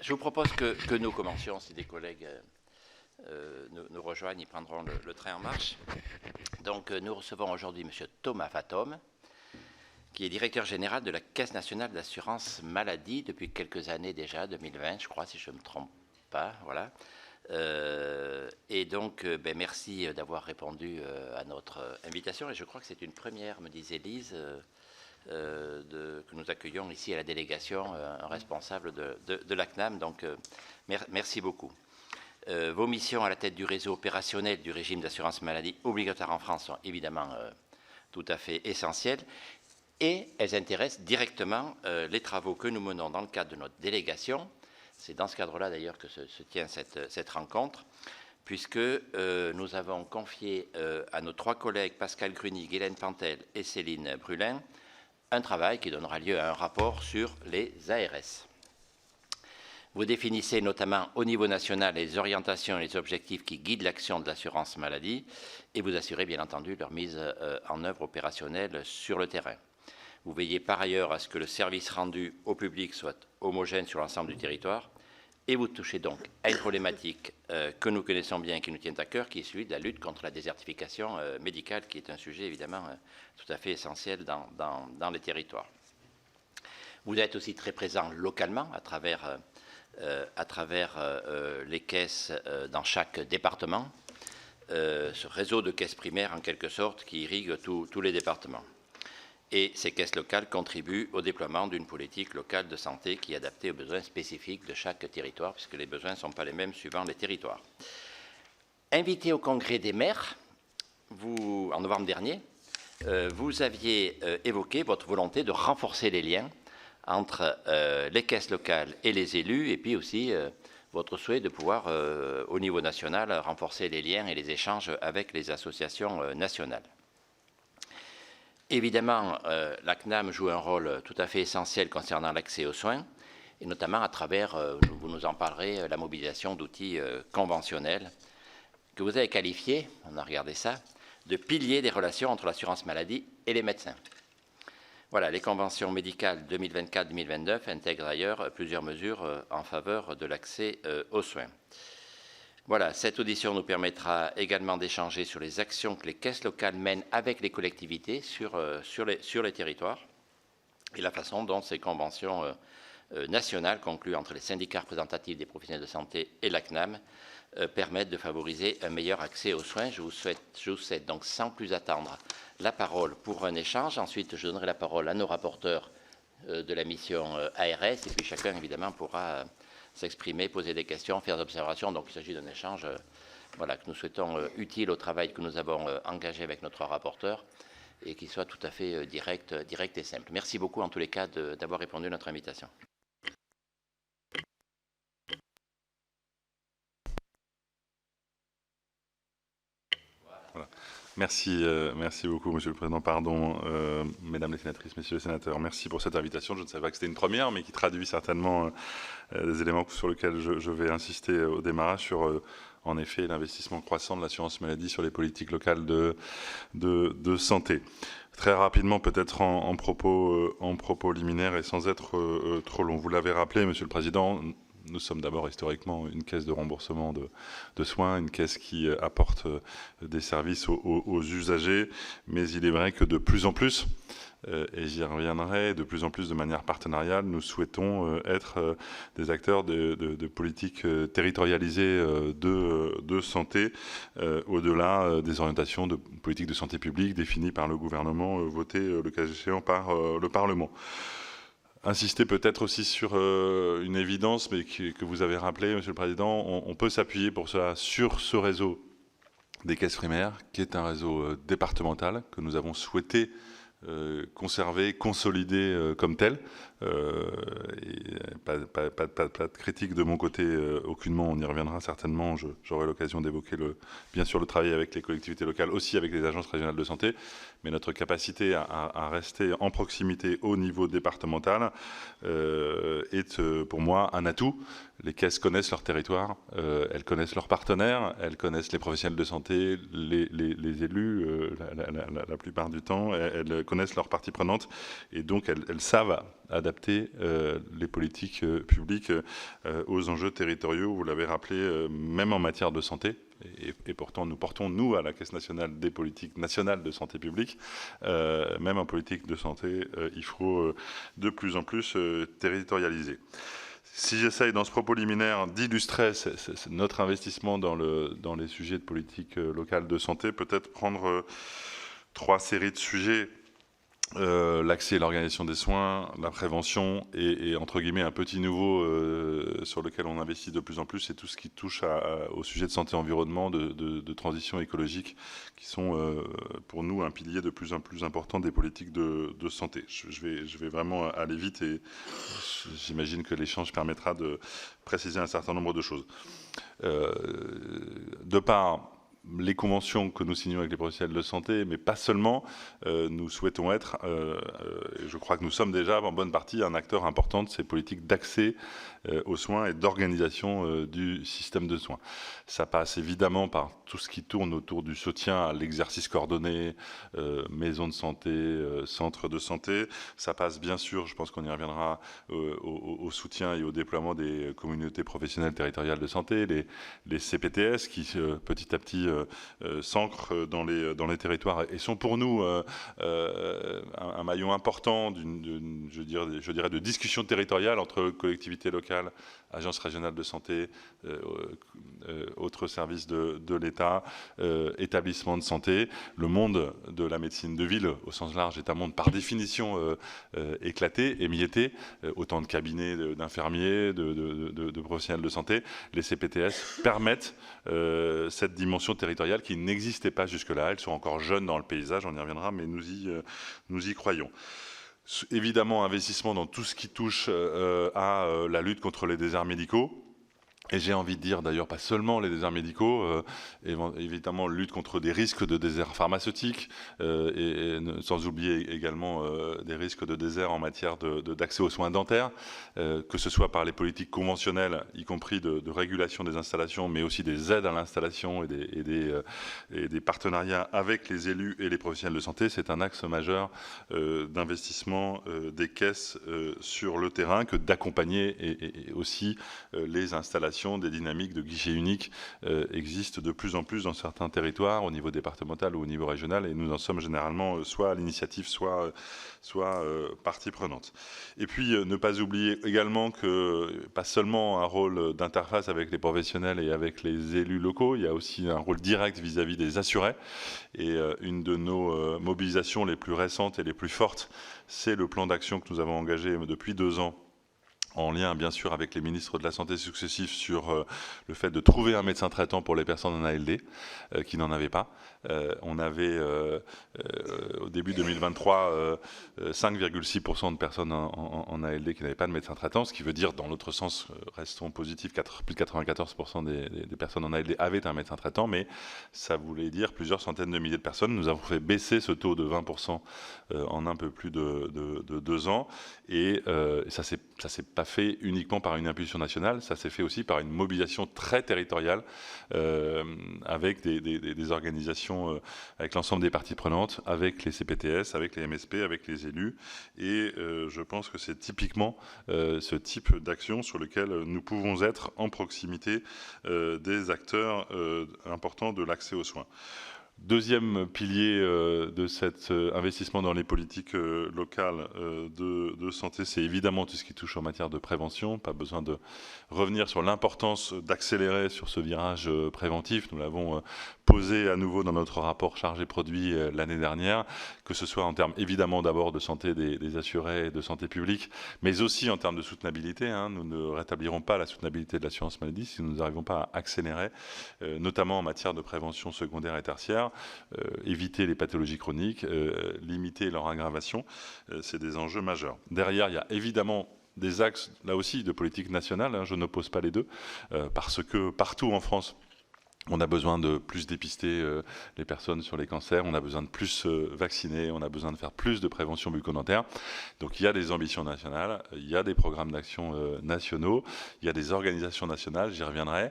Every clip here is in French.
Je vous propose que nous commencions, si des collègues nous rejoignent, ils prendront le train en marche. Donc nous recevons aujourd'hui M. Thomas Fatome, qui est directeur général de la Caisse nationale d'assurance maladie depuis quelques années déjà, 2020 je crois, si je ne me trompe pas. Voilà. Et donc merci d'avoir répondu à notre invitation, et je crois que c'est une première, me disait Lise, que nous accueillons ici à la délégation un responsable de la CNAM, donc merci beaucoup. Vos missions à la tête du réseau opérationnel du régime d'assurance maladie obligatoire en France sont évidemment tout à fait essentielles, et elles intéressent directement les travaux que nous menons dans le cadre de notre délégation. C'est dans ce cadre-là d'ailleurs que se tient cette rencontre, puisque nous avons confié à nos trois collègues Pascal Grunig, Hélène Pantel et Céline Brulin un travail qui donnera lieu à un rapport sur les ARS. Vous définissez notamment au niveau national les orientations et les objectifs qui guident l'action de l'assurance maladie, et vous assurez bien entendu leur mise en œuvre opérationnelle sur le terrain. Vous veillez par ailleurs à ce que le service rendu au public soit homogène sur l'ensemble du territoire, et vous touchez donc à une problématique que nous connaissons bien et qui nous tient à cœur, qui est celui de la lutte contre la désertification médicale, qui est un sujet évidemment tout à fait essentiel dans les territoires. Vous êtes aussi très présent localement à travers les caisses dans chaque département, ce réseau de caisses primaires en quelque sorte qui irrigue tous les départements. Et ces caisses locales contribuent au déploiement d'une politique locale de santé qui est adaptée aux besoins spécifiques de chaque territoire, puisque les besoins ne sont pas les mêmes suivant les territoires. Invité au congrès des maires, en novembre dernier, vous aviez évoqué votre volonté de renforcer les liens entre les caisses locales et les élus, et puis aussi votre souhait de pouvoir, au niveau national, renforcer les liens et les échanges avec les associations nationales. Évidemment, la CNAM joue un rôle tout à fait essentiel concernant l'accès aux soins, et notamment à travers, vous nous en parlerez, la mobilisation d'outils conventionnels que vous avez qualifiés, on a regardé ça, de piliers des relations entre l'assurance maladie et les médecins. Voilà, les conventions médicales 2024-2029 intègrent d'ailleurs plusieurs mesures en faveur de l'accès aux soins. Voilà, cette audition nous permettra également d'échanger sur les actions que les caisses locales mènent avec les collectivités sur les territoires, et la façon dont ces conventions nationales conclues entre les syndicats représentatifs des professionnels de santé et la CNAM permettent de favoriser un meilleur accès aux soins. Je vous cède donc sans plus attendre la parole pour un échange. Ensuite, je donnerai la parole à nos rapporteurs de la mission ARS, et puis chacun évidemment pourra s'exprimer, poser des questions, faire des observations. Donc il s'agit d'un échange voilà, que nous souhaitons utile au travail que nous avons engagé avec notre rapporteur, et qui soit tout à fait direct et simple. Merci beaucoup en tous les cas d'avoir répondu à notre invitation. Voilà. Merci beaucoup, Monsieur le Président. Pardon, Mesdames les sénatrices, Messieurs les sénateurs. Merci pour cette invitation. Je ne savais pas que c'était une première, mais qui traduit certainement des éléments sur lesquels je vais insister au démarrage, sur, en effet, l'investissement croissant de l'assurance maladie sur les politiques locales de santé. Très rapidement, peut-être en propos liminaires et sans être trop long. Vous l'avez rappelé, Monsieur le Président, nous sommes d'abord historiquement une caisse de remboursement de soins, une caisse qui apporte des services aux usagers, mais il est vrai que de plus en plus, et j'y reviendrai, de plus en plus de manière partenariale, nous souhaitons être des acteurs de politiques territorialisées de santé, au-delà des orientations de politique de santé publique définies par le gouvernement, votées le cas échéant par le Parlement. Insister peut-être aussi sur une évidence, mais que vous avez rappelé, Monsieur le Président, on peut s'appuyer pour cela sur ce réseau des caisses primaires, qui est un réseau départemental que nous avons souhaité conserver, consolider comme tel. Et pas de critique de mon côté, aucunement, on y reviendra certainement. J'aurai l'occasion d'évoquer bien sûr le travail avec les collectivités locales, aussi avec les agences régionales de santé, mais notre capacité à rester en proximité au niveau départemental est pour moi un atout. Les caisses connaissent leur territoire, elles connaissent leurs partenaires, elles connaissent les professionnels de santé, les élus la plupart du temps, elles connaissent leurs parties prenantes et donc elles savent adapter les politiques publiques aux enjeux territoriaux, vous l'avez rappelé, même en matière de santé. Et pourtant, nous portons, nous, à la Caisse nationale des politiques nationales de santé publique, même en politique de santé, il faut de plus en plus territorialiser. Si j'essaye, dans ce propos liminaire, d'illustrer notre investissement dans les sujets de politique locale de santé, peut-être prendre 3 séries de sujets. L'accès et l'organisation des soins, la prévention et entre guillemets un petit nouveau sur lequel on investit de plus en plus, c'est tout ce qui touche au sujet de santé-environnement, de transition écologique, qui sont pour nous un pilier de plus en plus important des politiques de santé. Je vais vraiment aller vite et j'imagine que l'échange permettra de préciser un certain nombre de choses. De part les conventions que nous signons avec les professionnels de santé, mais pas seulement, nous souhaitons être, et je crois que nous sommes déjà en bonne partie un acteur important de ces politiques d'accès aux soins et d'organisation du système de soins. Ça passe évidemment par tout ce qui tourne autour du soutien à l'exercice coordonné, maison de santé, centre de santé. Ça passe bien sûr, je pense qu'on y reviendra, au soutien et au déploiement des communautés professionnelles territoriales de santé, les CPTS qui petit à petit s'ancrent dans les territoires et sont pour nous un maillon important je dirais de discussion territoriale entre collectivités locales, agences régionales de santé, autres services de l'État, établissements de santé. Le monde de la médecine de ville, au sens large, est un monde par définition éclaté, émietté, autant de cabinets d'infirmiers, de professionnels de santé. Les CPTS permettent cette dimension territoriale qui n'existait pas jusque-là. Elles sont encore jeunes dans le paysage, on y reviendra, mais nous y croyons. Évidemment, investissement dans tout ce qui touche à la lutte contre les déserts médicaux. Et j'ai envie de dire d'ailleurs pas seulement les déserts médicaux, évidemment lutte contre des risques de désert pharmaceutique sans oublier également des risques de désert en matière d'accès aux soins dentaires, que ce soit par les politiques conventionnelles, y compris de régulation des installations, mais aussi des aides à l'installation et des partenariats avec les élus et les professionnels de santé. C'est un axe majeur d'investissement des caisses sur le terrain que d'accompagner et aussi les installations. Des dynamiques de guichet unique existent de plus en plus dans certains territoires au niveau départemental ou au niveau régional et nous en sommes généralement soit à l'initiative, soit partie prenante. Et puis ne pas oublier également que pas seulement un rôle d'interface avec les professionnels et avec les élus locaux, il y a aussi un rôle direct vis-à-vis des assurés et une de nos mobilisations les plus récentes et les plus fortes, c'est le plan d'action que nous avons engagé depuis 2 ans en lien bien sûr avec les ministres de la Santé successifs sur le fait de trouver un médecin traitant pour les personnes en ALD qui n'en avaient pas. On avait au début 2023 5,6% de personnes en ALD qui n'avaient pas de médecin traitant, ce qui veut dire dans l'autre sens, restons positifs, plus de 94% des personnes en ALD avaient un médecin traitant, mais ça voulait dire plusieurs centaines de milliers de personnes. Nous avons fait baisser ce taux de 20% en un peu plus de 2 ans et ça s'est pas fait uniquement par une impulsion nationale, ça s'est fait aussi par une mobilisation très territoriale avec des organisations, avec l'ensemble des parties prenantes, avec les CPTS, avec les MSP, avec les élus. Et je pense que c'est typiquement ce type d'action sur lequel nous pouvons être en proximité des acteurs importants de l'accès aux soins. Deuxième pilier de cet investissement dans les politiques locales de santé, c'est évidemment tout ce qui touche en matière de prévention. Pas besoin de revenir sur l'importance d'accélérer sur ce virage préventif. Nous l'avons posé à nouveau dans notre rapport chargé produit l'année dernière, que ce soit en termes évidemment d'abord de santé des assurés et de santé publique, mais aussi en termes de soutenabilité. Nous ne rétablirons pas la soutenabilité de l'assurance maladie si nous n'arrivons pas à accélérer, notamment en matière de prévention secondaire et tertiaire. Éviter les pathologies chroniques, limiter leur aggravation, c'est des enjeux majeurs. Derrière, il y a évidemment des axes, là aussi, de politique nationale, je n'oppose pas les deux, parce que partout en France, On a besoin de plus dépister les personnes sur les cancers, on a besoin de plus vacciner, on a besoin de faire plus de prévention bucco-dentaire. Donc il y a des ambitions nationales, il y a des programmes d'action nationaux, il y a des organisations nationales, j'y reviendrai,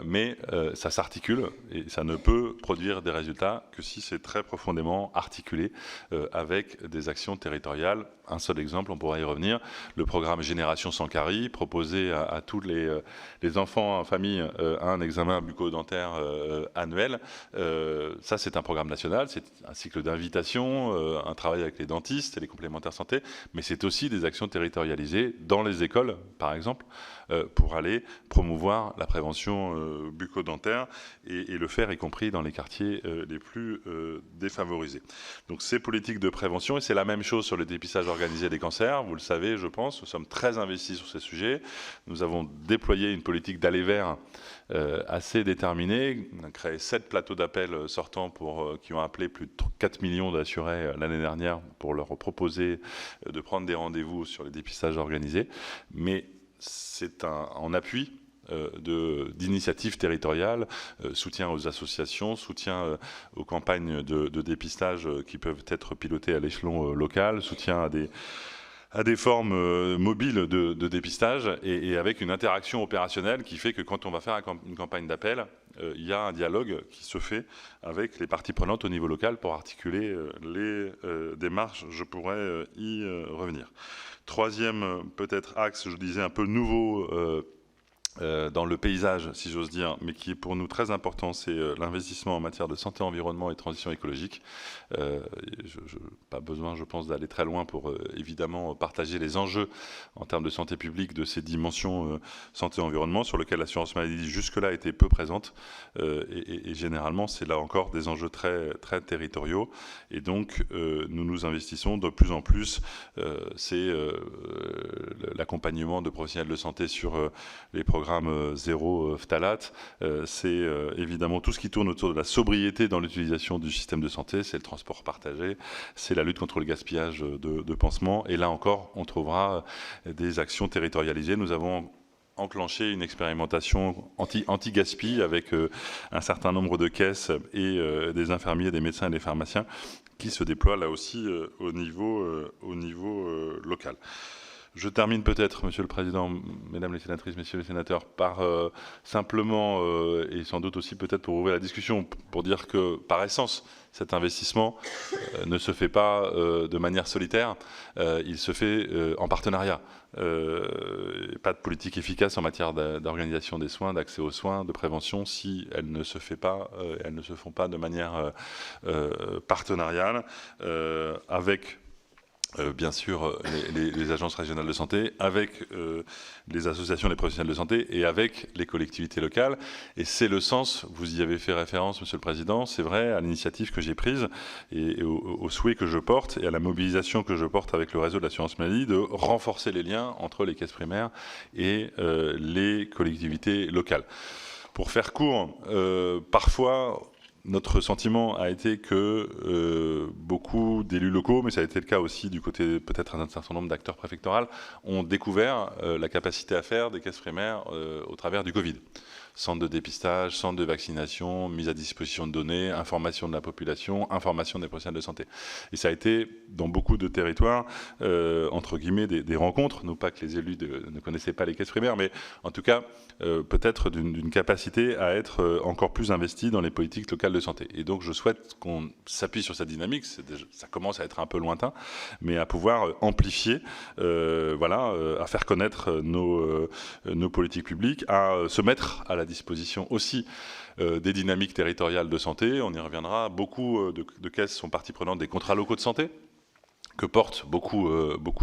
mais ça s'articule et ça ne peut produire des résultats que si c'est très profondément articulé avec des actions territoriales. Un seul exemple, on pourra y revenir, le programme Génération sans carie, proposé à tous les enfants en famille un examen bucco-dentaire annuel. Ça, c'est un programme national, c'est un cycle d'invitation, un travail avec les dentistes et les complémentaires santé, mais c'est aussi des actions territorialisées dans les écoles, par exemple, pour aller promouvoir la prévention bucco-dentaire et le faire y compris dans les quartiers les plus défavorisés. Donc ces politiques de prévention, et c'est la même chose sur le dépistage organisé des cancers, vous le savez, je pense, nous sommes très investis sur ces sujets. Nous avons déployé une politique d'aller vers assez déterminée. On a créé 7 plateaux d'appel sortants qui ont appelé plus de 4 millions d'assurés l'année dernière pour leur proposer de prendre des rendez-vous sur les dépistages organisés. Mais c'est en appui d'initiatives territoriales, soutien aux associations, soutien aux campagnes de dépistage qui peuvent être pilotées à l'échelon local, soutien à des formes mobiles de dépistage et avec une interaction opérationnelle qui fait que quand on va faire une campagne d'appel, il y a un dialogue qui se fait avec les parties prenantes au niveau local pour articuler les démarches. Je pourrais y revenir. Troisième peut-être axe, je disais un peu nouveau dans le paysage, si j'ose dire, mais qui est pour nous très important, c'est l'investissement en matière de santé, environnement et transition écologique. Pas besoin, je pense, d'aller très loin pour évidemment partager les enjeux en termes de santé publique de ces dimensions santé-environnement sur lesquelles l'assurance maladie jusque-là était peu présente. Et généralement, c'est là encore des enjeux très, très territoriaux. Et donc, nous nous investissons de plus en plus. C'est l'accompagnement de professionnels de santé sur les programmes zéro phtalate, c'est évidemment tout ce qui tourne autour de la sobriété dans l'utilisation du système de santé, c'est le transport partagé, c'est la lutte contre le gaspillage de pansements, et là encore, on trouvera des actions territorialisées. Nous avons enclenché une expérimentation anti-gaspi avec un certain nombre de caisses et des infirmiers, des médecins et des pharmaciens qui se déploient là aussi au niveau local. Je termine peut-être, Monsieur le Président, Mesdames les sénatrices, Messieurs les sénateurs, par simplement, et sans doute aussi peut-être pour ouvrir la discussion, pour dire que par essence, cet investissement ne se fait pas de manière solitaire, il se fait en partenariat. Pas de politique efficace en matière d'organisation des soins, d'accès aux soins, de prévention, si elles ne se font pas de manière partenariale, avec bien sûr les agences régionales de santé, avec les associations des professionnels de santé et avec les collectivités locales. Et c'est le sens, vous y avez fait référence, Monsieur le Président, c'est vrai, à l'initiative que j'ai prise et au souhait que je porte et à la mobilisation que je porte avec le réseau de l'assurance maladie de renforcer les liens entre les caisses primaires et les collectivités locales. Pour faire court, parfois, notre sentiment a été que beaucoup d'élus locaux, mais ça a été le cas aussi du côté peut-être d'un certain nombre d'acteurs préfectoraux, ont découvert la capacité à faire des caisses primaires au travers du Covid. Centre de dépistage, centre de vaccination, mise à disposition de données, information de la population, information des professionnels de santé. Et ça a été, dans beaucoup de territoires, entre guillemets, des rencontres, non pas que les élus ne connaissaient pas les caisses primaires, mais en tout cas, peut-être d'une capacité à être encore plus investis dans les politiques locales de santé. Et donc, je souhaite qu'on s'appuie sur cette dynamique, ça commence à être un peu lointain, mais à pouvoir amplifier, à faire connaître nos politiques publiques, à se mettre à la disposition aussi des dynamiques territoriales de santé. On y reviendra. Beaucoup de caisses sont partie prenante des contrats locaux de santé que portent beaucoup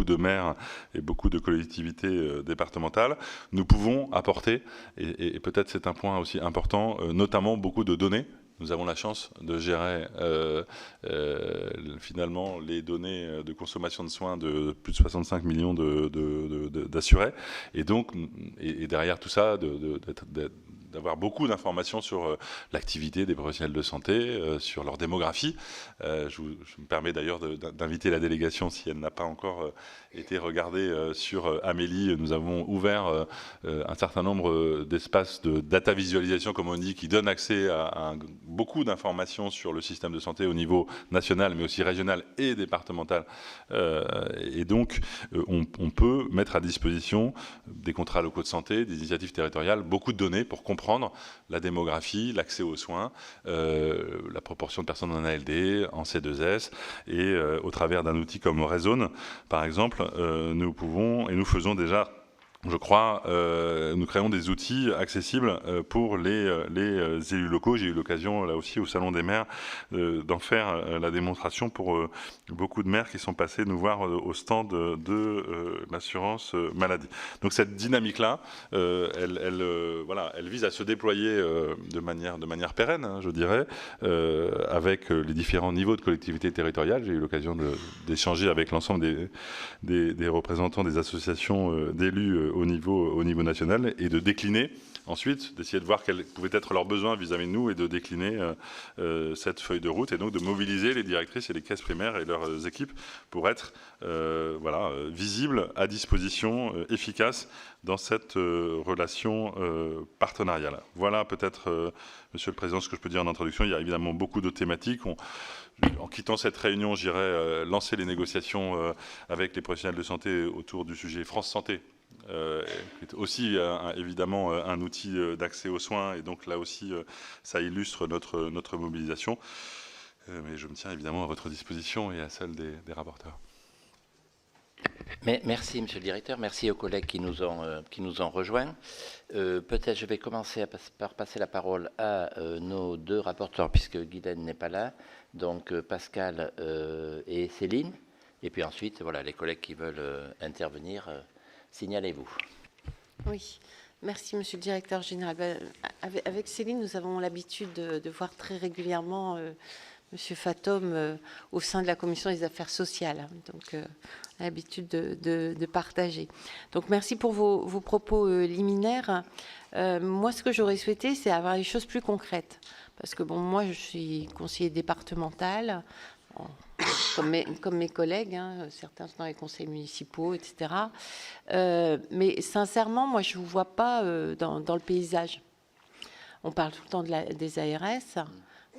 de maires et beaucoup de collectivités départementales. Nous pouvons apporter, et peut-être c'est un point aussi important, notamment beaucoup de données. Nous avons la chance de gérer finalement les données de consommation de soins de plus de 65 millions d'assurés. Et donc, et derrière tout ça, d'avoir beaucoup d'informations sur l'activité des professionnels de santé, sur leur démographie. Je me permets d'ailleurs d'inviter la délégation, si elle n'a pas encore été regardée, sur Amélie. Nous avons ouvert un certain nombre d'espaces de data visualisation, comme on dit, qui donnent accès à beaucoup d'informations sur le système de santé au niveau national, mais aussi régional et départemental. Et donc, on peut mettre à disposition des contrats locaux de santé, des initiatives territoriales, beaucoup de données pour comprendre la démographie, l'accès aux soins, la proportion de personnes en ALD, en C2S, et au travers d'un outil comme Raizone, par exemple, nous pouvons et nous faisons déjà, je crois, nous créons des outils accessibles pour les élus locaux. J'ai eu l'occasion, là aussi, au Salon des maires, d'en faire la démonstration pour beaucoup de maires qui sont passés nous voir au stand de l'assurance maladie. Donc cette dynamique-là, elle vise à se déployer de manière pérenne, hein, je dirais, avec les différents niveaux de collectivités territoriales. J'ai eu l'occasion d'échanger avec l'ensemble des représentants des associations d'élus au niveau national, et de décliner ensuite, d'essayer de voir quels pouvaient être leurs besoins vis-à-vis de nous, et de décliner cette feuille de route, et donc de mobiliser les directrices et les caisses primaires et leurs équipes pour être visibles, à disposition, efficaces dans cette relation partenariale. Voilà peut-être, Monsieur le Président, ce que je peux dire en introduction. Il y a évidemment beaucoup de thématiques. En quittant cette réunion, j'irai lancer les négociations avec les professionnels de santé autour du sujet France Santé, qui est aussi évidemment un outil d'accès aux soins, et donc là aussi ça illustre notre mobilisation. Mais je me tiens évidemment à votre disposition et à celle des rapporteurs. Mais merci, Monsieur le Directeur. Merci aux collègues qui nous ont rejoints. Peut-être je vais commencer par passer la parole à nos deux rapporteurs, puisque Guylaine n'est pas là, donc Pascal et Céline. Et puis ensuite, voilà, les collègues qui veulent intervenir, signalez-vous. Oui, merci Monsieur le Directeur Général. Avec Céline, nous avons l'habitude de voir très régulièrement Monsieur Fatome au sein de la Commission des Affaires sociales. Donc, on a l'habitude de partager. Donc, merci pour vos propos liminaires. Moi, ce que j'aurais souhaité, c'est avoir les choses plus concrètes. Parce que, bon, moi, je suis conseiller départemental, comme mes collègues, hein, certains sont dans les conseils municipaux, etc. Mais sincèrement, moi, je ne vous vois pas dans le paysage. On parle tout le temps des ARS.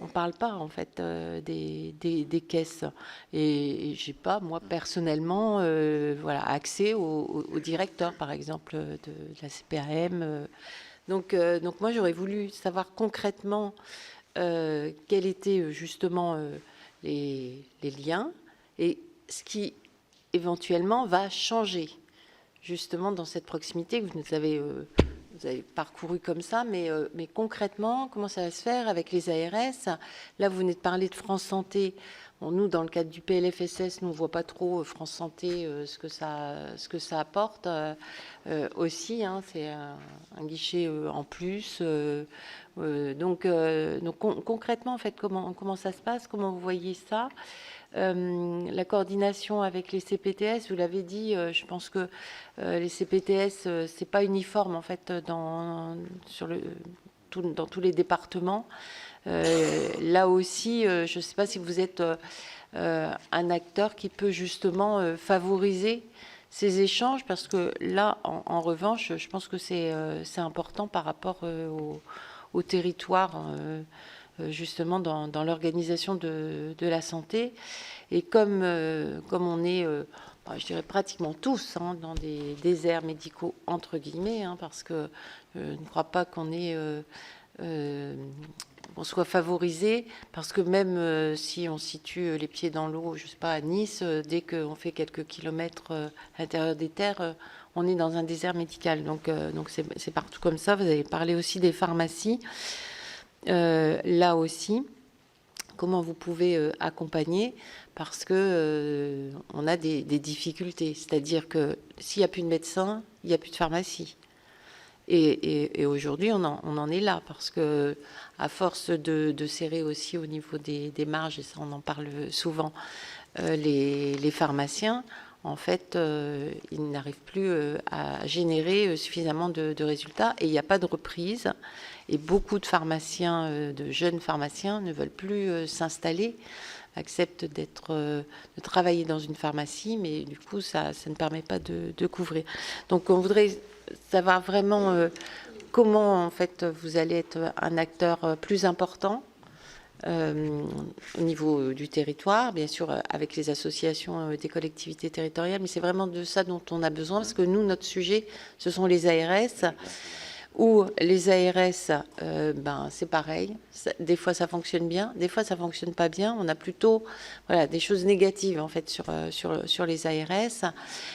On ne parle pas, en fait, des caisses. Et je n'ai pas, moi, personnellement, accès au directeur, par exemple, de la CPAM. Donc, moi, j'aurais voulu savoir concrètement quels étaient, justement, les liens et ce qui, éventuellement, va changer, justement, dans cette proximité que vous avez parcouru comme ça, mais concrètement, comment ça va se faire avec les ARS? Là, vous venez de parler de France Santé. Bon, nous, dans le cadre du PLFSS, nous ne voit pas trop France Santé ce que ça apporte aussi. Hein, c'est un guichet en plus. Donc concrètement, en fait, comment ça se passe? Comment vous voyez ça? La coordination avec les CPTS, vous l'avez dit, je pense que les CPTS, c'est pas uniforme en fait dans tous les départements. Là aussi, je ne sais pas si vous êtes un acteur qui peut justement favoriser ces échanges, parce que là, en revanche, je pense que c'est important par rapport au territoire. Justement dans l'organisation de la santé, et comme on est, je dirais pratiquement tous dans des déserts médicaux entre guillemets, parce que je ne crois pas qu'on soit favorisé, parce que même si on situe les pieds dans l'eau, je sais pas, à Nice, dès qu'on fait quelques kilomètres à l'intérieur des terres, on est dans un désert médical. Donc c'est partout comme ça. Vous avez parlé aussi des pharmacies. Là aussi, comment vous pouvez accompagner, parce que on a des difficultés, c'est-à-dire que s'il n'y a plus de médecins, il n'y a plus de pharmacie. Et aujourd'hui, on en est là, parce que à force de serrer aussi au niveau des marges, et ça on en parle souvent, les pharmaciens, en fait, ils n'arrivent plus à générer suffisamment de résultats, et il n'y a pas de reprise. Et beaucoup de pharmaciens, de jeunes pharmaciens, ne veulent plus s'installer, acceptent de travailler dans une pharmacie, mais du coup, ça ne permet pas de couvrir. Donc, on voudrait savoir vraiment comment, en fait, vous allez être un acteur plus important au niveau du territoire, bien sûr, avec les associations des collectivités territoriales, mais c'est vraiment de ça dont on a besoin, parce que nous, notre sujet, ce sont les ARS, où les ARS, c'est pareil, des fois ça fonctionne bien, des fois ça fonctionne pas bien, on a plutôt des choses négatives en fait sur les ARS,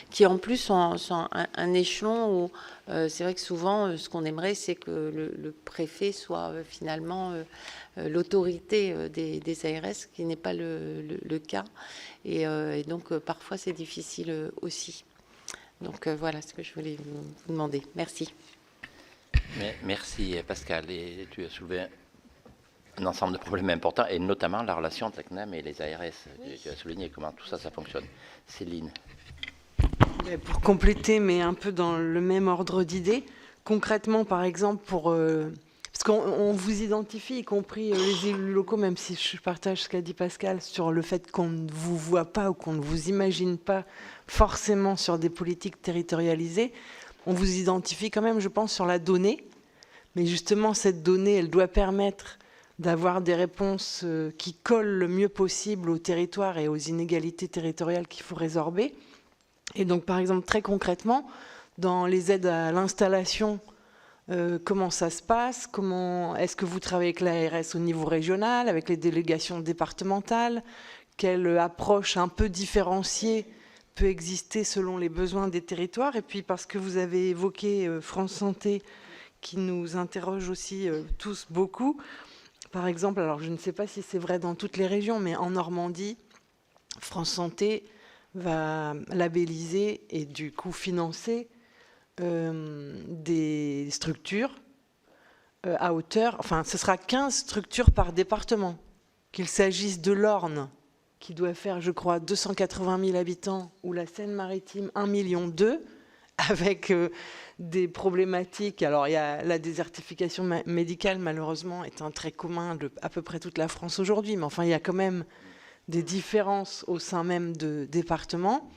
qui en plus sont un échelon où c'est vrai que souvent ce qu'on aimerait, c'est que le préfet soit finalement l'autorité des ARS, ce qui n'est pas le cas, et donc parfois c'est difficile aussi. Donc voilà ce que je voulais vous demander. Merci. Merci Pascal, et tu as soulevé un ensemble de problèmes importants, et notamment la relation entre la CNAM et les ARS. Oui. Tu as souligné comment tout ça fonctionne. Céline. Pour compléter, mais un peu dans le même ordre d'idées, concrètement, par exemple, parce qu'on vous identifie, y compris les élus locaux, même si je partage ce qu'a dit Pascal sur le fait qu'on ne vous voit pas ou qu'on ne vous imagine pas forcément sur des politiques territorialisées, on vous identifie quand même, je pense, sur la donnée. Mais justement, cette donnée, elle doit permettre d'avoir des réponses qui collent le mieux possible au territoire et aux inégalités territoriales qu'il faut résorber. Et donc, par exemple, très concrètement, dans les aides à l'installation, comment ça se passe? Est-ce que vous travaillez avec l'ARS au niveau régional, avec les délégations départementales? Quelle approche un peu différenciée peut exister selon les besoins des territoires? Et puis, parce que vous avez évoqué France Santé, qui nous interroge aussi tous beaucoup. Par exemple, alors je ne sais pas si c'est vrai dans toutes les régions, mais en Normandie, France Santé va labelliser et du coup financer des structures à hauteur, enfin ce sera 15 structures par département, qu'il s'agisse de l'Orne, qui doit faire, je crois, 280 000 habitants, ou la Seine-Maritime, 1,2 million, avec des problématiques. Alors, il y a la désertification médicale, malheureusement, est un trait commun de à peu près toute la France aujourd'hui, mais enfin, il y a quand même des différences au sein même de départements.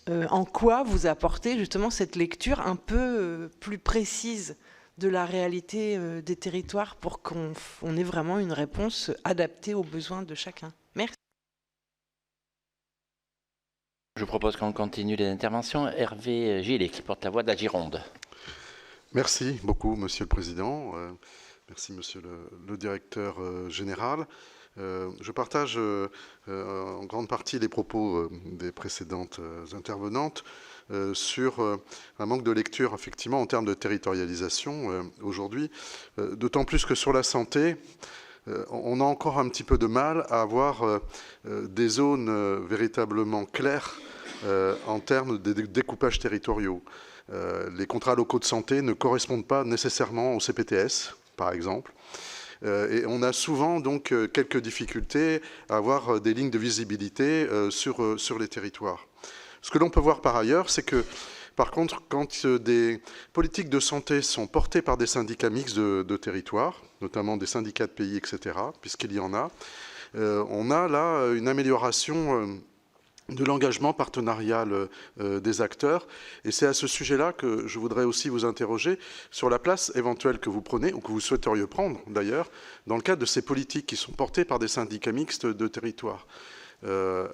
En quoi vous apportez justement cette lecture un peu plus précise de la réalité des territoires pour qu'on ait vraiment une réponse adaptée aux besoins de chacun? Merci. Je propose qu'on continue les interventions. Hervé Gillet, qui porte la voix de la Gironde. Merci beaucoup, Monsieur le Président. Merci, Monsieur le Directeur Général. Je partage en grande partie les propos des précédentes intervenantes sur un manque de lecture, effectivement, en termes de territorialisation aujourd'hui, d'autant plus que sur la santé, on a encore un petit peu de mal à avoir des zones véritablement claires en termes de découpage territoriaux. Les contrats locaux de santé ne correspondent pas nécessairement au CPTS, par exemple. Et on a souvent donc quelques difficultés à avoir des lignes de visibilité sur les territoires. Ce que l'on peut voir par ailleurs, c'est que, par contre, quand des politiques de santé sont portées par des syndicats mixtes de territoire, notamment des syndicats de pays, etc., puisqu'il y en a, on a là une amélioration de l'engagement partenarial des acteurs. Et c'est à ce sujet-là que je voudrais aussi vous interroger sur la place éventuelle que vous prenez, ou que vous souhaiteriez prendre d'ailleurs, dans le cadre de ces politiques qui sont portées par des syndicats mixtes de territoire.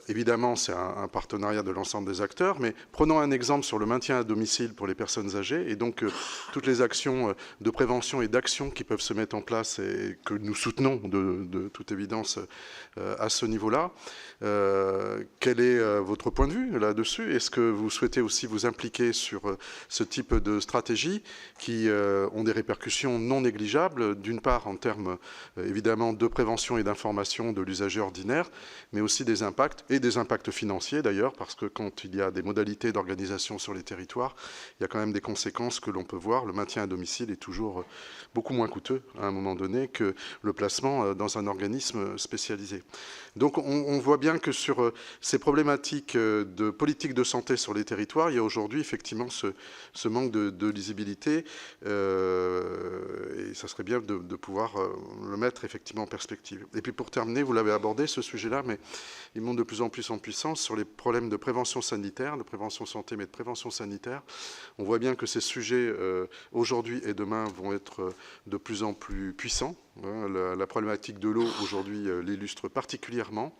Évidemment, c'est un partenariat de l'ensemble des acteurs, mais prenons un exemple sur le maintien à domicile pour les personnes âgées, et donc toutes les actions de prévention et d'action qui peuvent se mettre en place et que nous soutenons de toute évidence à ce niveau-là. Quel est votre point de vue là-dessus? Est-ce que vous souhaitez aussi vous impliquer sur ce type de stratégie qui ont des répercussions non négligeables, d'une part en termes évidemment de prévention et d'information de l'usager ordinaire, mais aussi des des impacts, et des impacts financiers d'ailleurs, parce que quand il y a des modalités d'organisation sur les territoires, il y a quand même des conséquences que l'on peut voir. Le maintien à domicile est toujours beaucoup moins coûteux à un moment donné que le placement dans un organisme spécialisé. Donc on voit bien que sur ces problématiques de politique de santé sur les territoires, il y a aujourd'hui effectivement ce manque de lisibilité, et ça serait bien de pouvoir le mettre effectivement en perspective. Et puis pour terminer, vous l'avez abordé ce sujet-là, mais il monte de plus en plus en puissance sur les problèmes de prévention sanitaire, de prévention santé, mais de prévention sanitaire. On voit bien que ces sujets aujourd'hui et demain vont être de plus en plus puissants. La problématique de l'eau aujourd'hui l'illustre particulièrement.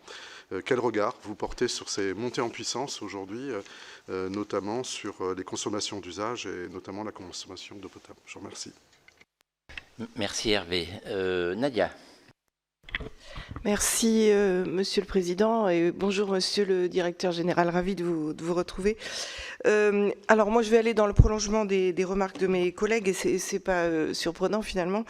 Quel regard vous portez sur ces montées en puissance aujourd'hui, notamment sur les consommations d'usage et notamment la consommation d'eau potable? Je vous remercie. Merci Hervé. Nadia. Merci Monsieur le Président et bonjour Monsieur le Directeur Général, ravi de vous retrouver. Alors moi je vais aller dans le prolongement des remarques de mes collègues et c'est pas surprenant finalement.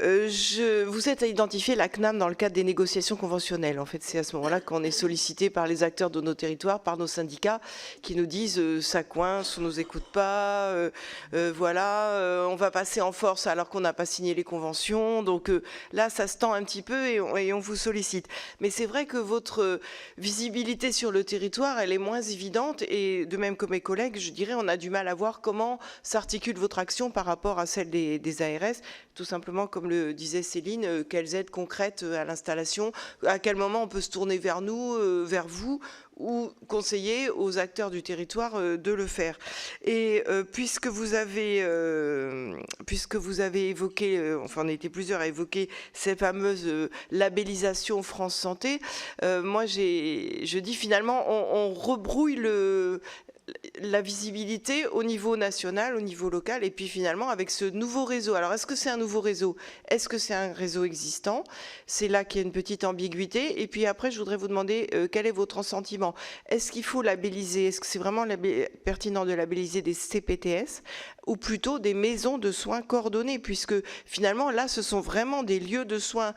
Vous êtes à identifier la CNAM dans le cadre des négociations conventionnelles. En fait c'est à ce moment-là qu'on est sollicité par les acteurs de nos territoires, par nos syndicats qui nous disent ça coince, on nous écoute pas, voilà, on va passer en force alors qu'on n'a pas signé les conventions. Donc là ça se tend un petit peu et on vous sollicite. Mais c'est vrai que votre visibilité sur le territoire, elle est moins évidente et de même que mes collègues, je dirais, on a du mal à voir comment s'articule votre action par rapport à celle des ARS. Tout simplement, comme le disait Céline, quelles aides concrètes à l'installation, à quel moment on peut se tourner vers nous, vers vous, ou conseiller aux acteurs du territoire de le faire. Et puisque vous avez évoqué, enfin on était plusieurs à évoquer cette fameuse labellisation France Santé, moi je dis finalement on rebrouille la visibilité au niveau national, au niveau local, et puis finalement avec ce nouveau réseau. Alors est-ce que c'est un nouveau réseau? Est-ce que c'est un réseau existant? C'est là qu'il y a une petite ambiguïté. Et puis après, je voudrais vous demander quel est votre sentiment. Est-ce qu'il faut labelliser? Est-ce que c'est vraiment pertinent de labelliser des CPTS ou plutôt des maisons de soins coordonnées? Puisque finalement, là, ce sont vraiment des lieux de soins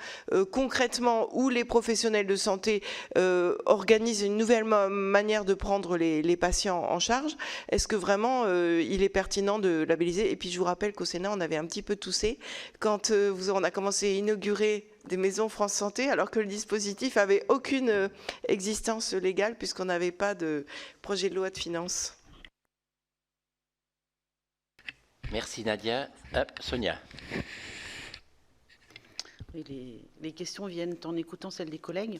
concrètement où les professionnels de santé organisent une nouvelle manière de prendre les patients en charge. Est-ce que vraiment il est pertinent de labelliser? Et puis je vous rappelle qu'au Sénat on avait un petit peu toussé quand on a commencé à inaugurer des maisons France Santé alors que le dispositif avait aucune existence légale puisqu'on n'avait pas de projet de loi de finances. Merci Nadia. Sonia. Oui, les questions viennent en écoutant celles des collègues.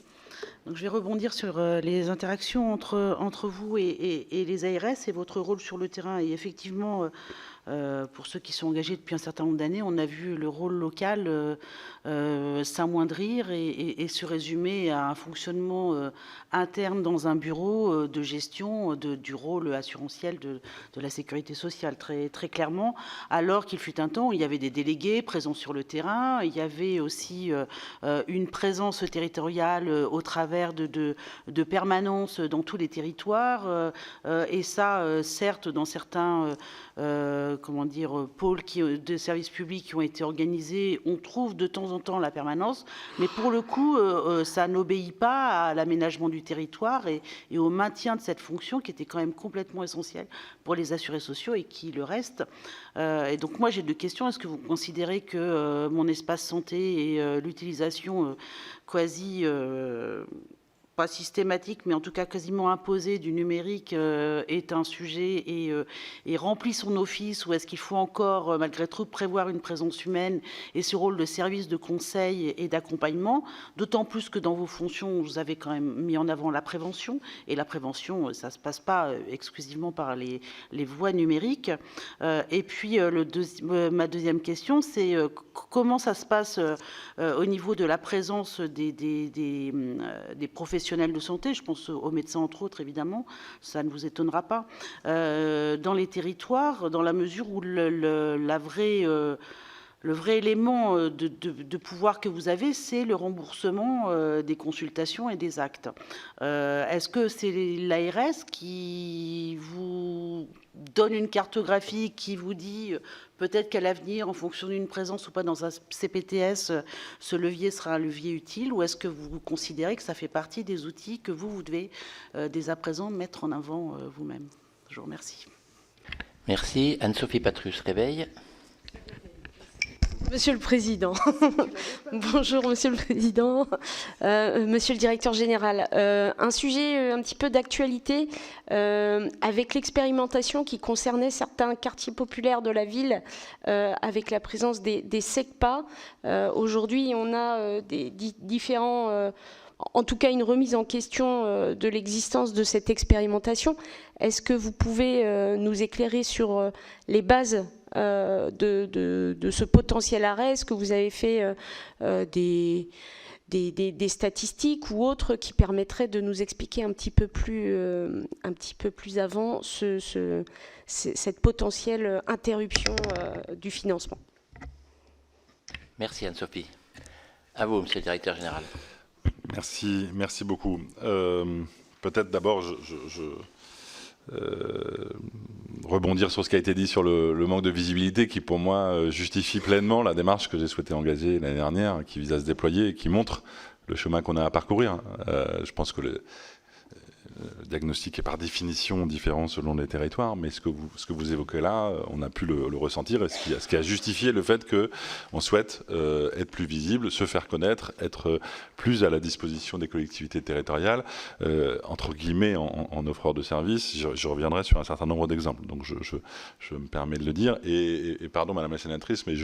Donc, je vais rebondir sur les interactions entre vous et les ARS et votre rôle sur le terrain. Et effectivement, pour ceux qui sont engagés depuis un certain nombre d'années, on a vu le rôle local s'amoindrir et se résumer à un fonctionnement interne dans un bureau de gestion du rôle assurantiel de la sécurité sociale, très, très clairement, alors qu'il fut un temps où il y avait des délégués présents sur le terrain, il y avait aussi une présence territoriale au travers de permanences dans tous les territoires, et ça, certes, dans certains pôles de services publics qui ont été organisés, on trouve de temps en temps la permanence, mais pour le coup, ça n'obéit pas à l'aménagement du territoire et au maintien de cette fonction qui était quand même complètement essentielle pour les assurés sociaux et qui le reste. Et donc moi j'ai deux questions. Est-ce que vous considérez que mon espace santé et l'utilisation quasi pas systématique, mais en tout cas quasiment imposé du numérique est un sujet et remplit son office, ou est-ce qu'il faut encore, malgré tout, prévoir une présence humaine et ce rôle de service de conseil et d'accompagnement, d'autant plus que dans vos fonctions, vous avez quand même mis en avant la prévention, et la prévention, ça ne se passe pas exclusivement par les voies numériques. Et puis, ma deuxième question, c'est comment ça se passe au niveau de la présence des professionnels de santé, je pense aux médecins entre autres évidemment, ça ne vous étonnera pas, dans les territoires, dans la mesure où le vrai élément de pouvoir que vous avez, c'est le remboursement des consultations et des actes. Est-ce que c'est l'ARS qui vous donne une cartographie qui vous dit peut-être qu'à l'avenir, en fonction d'une présence ou pas dans un CPTS, ce levier sera un levier utile, ou est-ce que vous considérez que ça fait partie des outils que vous devez dès à présent mettre en avant vous-même? Je vous remercie. Merci. Anne-Sophie Patrus, Réveil. Monsieur le Président, bonjour Monsieur le Président, Monsieur le Directeur Général. Un sujet un petit peu d'actualité avec l'expérimentation qui concernait certains quartiers populaires de la ville avec la présence des SECPA. Aujourd'hui, on a des différents... en tout cas, une remise en question de l'existence de cette expérimentation. Est-ce que vous pouvez nous éclairer sur les bases de ce potentiel arrêt? Est-ce que vous avez fait des statistiques ou autres qui permettraient de nous expliquer un petit peu plus avant cette potentielle interruption du financement? Merci Anne-Sophie. À vous, Monsieur le Directeur Général. Merci beaucoup. Peut-être d'abord, rebondir sur ce qui a été dit sur le manque de visibilité qui, pour moi, justifie pleinement la démarche que j'ai souhaité engager l'année dernière, qui vise à se déployer et qui montre le chemin qu'on a à parcourir. Je pense que le diagnostic est par définition différent selon les territoires, mais ce que vous évoquez là, on a pu le ressentir, et ce qui a justifié le fait qu'on souhaite être plus visible, se faire connaître, être plus à la disposition des collectivités territoriales, entre guillemets en offreur de services. Je reviendrai sur un certain nombre d'exemples, donc je me permets de le dire, et pardon Madame la Sénatrice, mais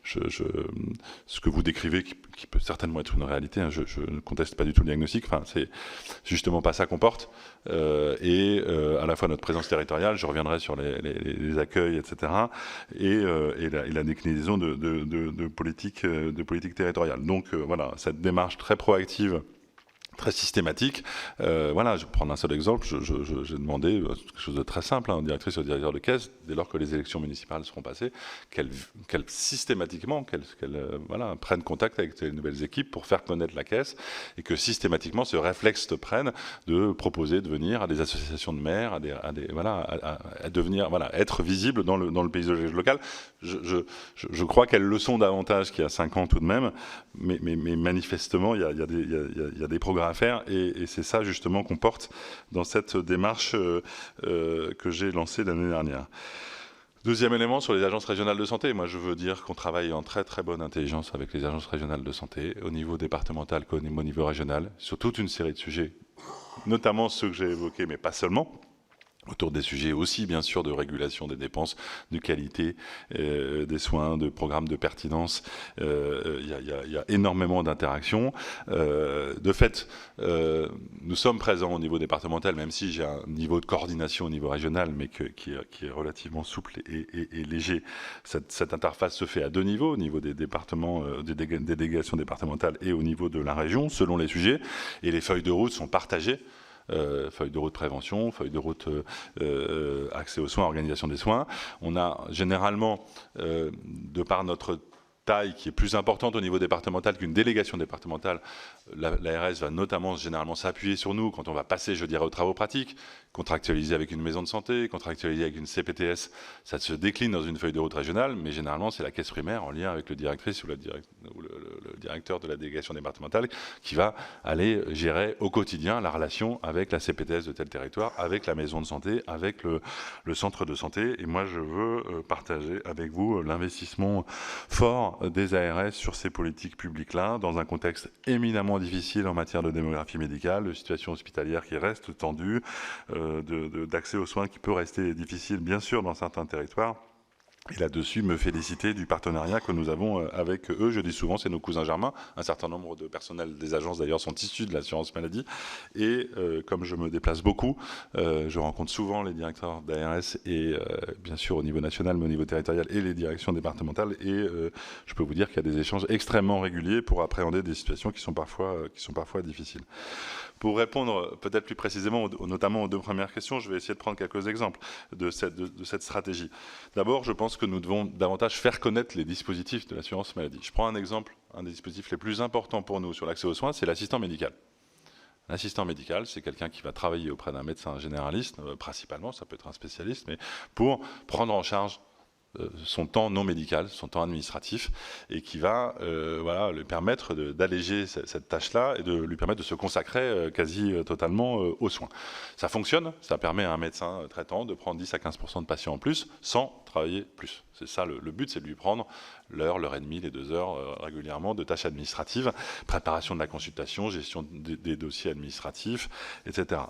ce que vous décrivez, qui peut certainement être une réalité, hein, je ne conteste pas du tout le diagnostic, enfin, c'est justement pas ça qu'on porte. À la fois notre présence territoriale, je reviendrai sur les accueils, etc., et la déclinaison de politique territoriale. Donc voilà, cette démarche très proactive, très systématique. Voilà, je vais prendre un seul exemple. J'ai demandé quelque chose de très simple, hein, directrice ou directeur de caisse, dès lors que les élections municipales seront passées, qu'elles systématiquement voilà, prennent contact avec les nouvelles équipes pour faire connaître la caisse, et que systématiquement ce réflexe te prenne de proposer de venir à des associations de maires, à devenir, voilà, être visible dans le paysage local. Je crois qu'elles le sont davantage qu'il y a 5 ans tout de même, mais manifestement il y a des progrès à faire, et c'est ça justement qu'on porte dans cette démarche que j'ai lancée l'année dernière. Deuxième élément, sur les agences régionales de santé. Moi, je veux dire qu'on travaille en très très bonne intelligence avec les agences régionales de santé, au niveau départemental comme au niveau régional, sur toute une série de sujets, notamment ceux que j'ai évoqués, mais pas seulement, autour des sujets aussi, bien sûr, de régulation des dépenses, de qualité des soins, de programmes de pertinence. Il y a énormément d'interactions. De fait, nous sommes présents au niveau départemental, même si j'ai un niveau de coordination au niveau régional, mais qui est relativement souple et léger. Cette interface se fait à 2 niveaux, au niveau des départements, des délégations départementales, et au niveau de la région, selon les sujets. Et les feuilles de route sont partagées. Feuille de route prévention, feuille de route accès aux soins, organisation des soins. On a généralement, de par notre taille qui est plus importante au niveau départemental qu'une délégation départementale, l'ARS va notamment généralement s'appuyer sur nous quand on va passer, je dirais, aux travaux pratiques, contractualiser avec une maison de santé, contractualiser avec une CPTS. Ça se décline dans une feuille de route régionale, mais généralement c'est la caisse primaire en lien avec le directrice ou le directeur de la délégation départementale qui va aller gérer au quotidien la relation avec la CPTS de tel territoire, avec la maison de santé, avec le centre de santé. Et moi, je veux partager avec vous l'investissement fort des ARS sur ces politiques publiques-là, dans un contexte éminemment difficile en matière de démographie médicale, de situation hospitalière qui reste tendue, d'accès aux soins qui peut rester difficile, bien sûr, dans certains territoires. Et là-dessus, me féliciter du partenariat que nous avons avec eux. Je dis souvent, c'est nos cousins germains. Un certain nombre de personnels des agences, d'ailleurs, sont issus de l'assurance maladie. Et comme je me déplace beaucoup, je rencontre souvent les directeurs d'ARS, et bien sûr au niveau national, mais au niveau territorial, et les directions départementales. Et je peux vous dire qu'il y a des échanges extrêmement réguliers pour appréhender des situations qui sont parfois difficiles. Pour répondre peut-être plus précisément, notamment aux 2 premières questions, je vais essayer de prendre quelques exemples de cette stratégie. D'abord, je pense que nous devons davantage faire connaître les dispositifs de l'assurance maladie. Je prends un exemple, un des dispositifs les plus importants pour nous sur l'accès aux soins, c'est l'assistant médical. Un assistant médical, c'est quelqu'un qui va travailler auprès d'un médecin généraliste, principalement, ça peut être un spécialiste, mais pour prendre en charge son temps non médical, son temps administratif, et qui va voilà, lui permettre d'alléger cette tâche-là et de lui permettre de se consacrer quasi totalement aux soins. Ça fonctionne, ça permet à un médecin traitant de prendre 10 à 15% de patients en plus sans travailler plus. C'est ça le but, c'est de lui prendre l'heure, l'heure et demie, les 2 heures régulièrement de tâches administratives, préparation de la consultation, gestion des dossiers administratifs, etc.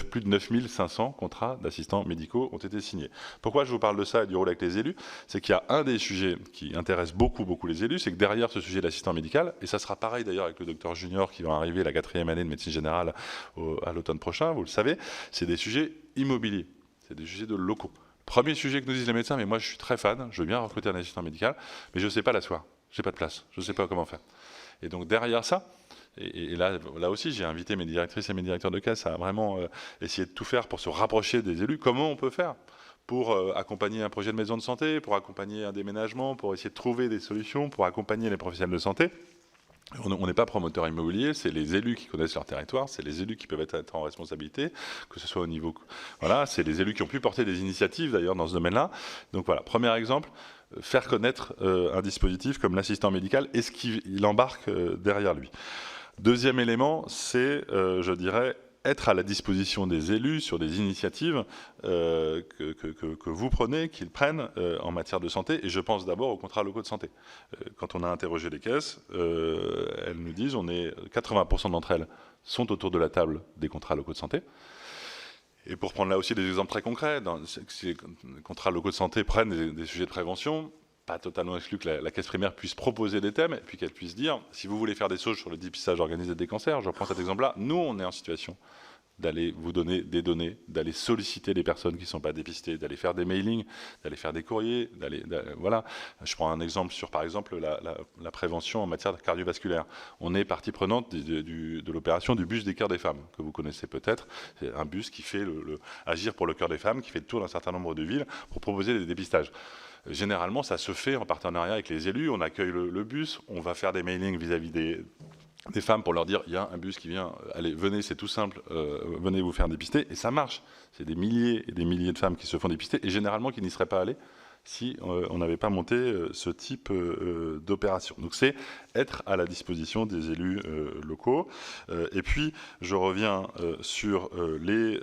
Plus de 9500 contrats d'assistants médicaux ont été signés. Pourquoi je vous parle de ça et du rôle avec les élus? C'est qu'il y a un des sujets qui intéresse beaucoup les élus, c'est que derrière ce sujet d'assistant médical, et ça sera pareil d'ailleurs avec le docteur junior qui va arriver la 4e année de médecine générale à l'automne prochain, vous le savez, c'est des sujets immobiliers, c'est des sujets de locaux. Premier sujet que nous disent les médecins, mais moi je suis très fan, je veux bien recruter un assistant médical, mais je ne sais pas l'asseoir, je n'ai pas de place, je ne sais pas comment faire. Et donc derrière ça, et là aussi j'ai invité mes directrices et mes directeurs de caisse à vraiment essayer de tout faire pour se rapprocher des élus. Comment on peut faire pour accompagner un projet de maison de santé, pour accompagner un déménagement, pour essayer de trouver des solutions, pour accompagner les professionnels de santé? On n'est pas promoteur immobilier, c'est les élus qui connaissent leur territoire, c'est les élus qui peuvent être en responsabilité, que ce soit au niveau... Voilà, c'est les élus qui ont pu porter des initiatives d'ailleurs dans ce domaine-là. Donc voilà, premier exemple, faire connaître un dispositif comme l'assistant médical et ce qu'il embarque derrière lui. Deuxième élément, c'est, je dirais, être à la disposition des élus sur des initiatives que vous prenez, qu'ils prennent en matière de santé. Et je pense d'abord aux contrats locaux de santé. Quand on a interrogé les caisses, elles nous disent 80% d'entre elles sont autour de la table des contrats locaux de santé. Et pour prendre là aussi des exemples très concrets, si les contrats locaux de santé prennent des sujets de prévention, pas totalement exclu que la caisse primaire puisse proposer des thèmes et puis qu'elle puisse dire, si vous voulez faire des choses sur le dépistage organisé des cancers, je reprends cet exemple-là, nous on est en situation d'aller vous donner des données, d'aller solliciter les personnes qui ne sont pas dépistées, d'aller faire des mailings, d'aller faire des courriers, voilà. Je prends un exemple sur, par exemple, la prévention en matière cardiovasculaire. On est partie prenante de l'opération du bus des cœurs des femmes, que vous connaissez peut-être. C'est un bus qui fait agir pour le cœur des femmes, qui fait le tour d'un certain nombre de villes pour proposer des dépistages. Généralement, ça se fait en partenariat avec les élus. On accueille le bus, on va faire des mailings vis-à-vis des femmes pour leur dire il y a un bus qui vient, allez, venez, c'est tout simple, venez vous faire dépister. Et ça marche. C'est des milliers et des milliers de femmes qui se font dépister et généralement qui n'y seraient pas allées si on n'avait pas monté ce type d'opération. Donc c'est être à la disposition des élus locaux. Et puis je reviens sur les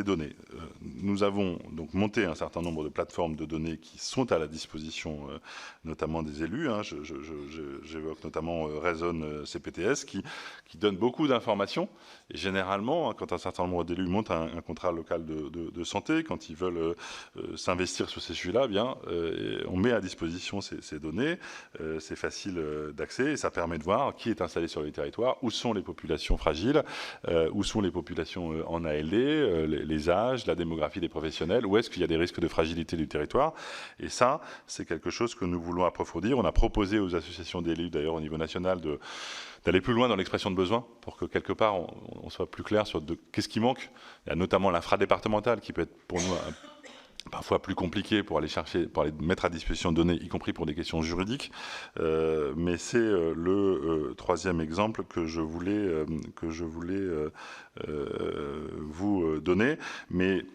données. Nous avons donc monté un certain nombre de plateformes de données qui sont à la disposition notamment des élus. J'évoque notamment Raison CPTS qui donne beaucoup d'informations. Et généralement, quand un certain nombre d'élus montent un contrat local de santé, quand ils veulent s'investir sur ces sujets-là, on met à disposition ces données, c'est facile d'accès et ça permet de voir qui est installé sur les territoires, où sont les populations fragiles, où sont les populations en ALD, les âges, la démographie des professionnels, où est-ce qu'il y a des risques de fragilité du territoire. Et ça, c'est quelque chose que nous voulons approfondir. On a proposé aux associations d'élus, d'ailleurs au niveau national, d'aller plus loin dans l'expression de besoins pour que quelque part on soit plus clair sur qu'est-ce qui manque. Il y a notamment l'infradépartemental qui peut être pour nous parfois plus compliqué pour aller chercher, pour aller mettre à disposition de données, y compris pour des questions juridiques. Mais c'est le troisième exemple que je voulais vous donner. Mais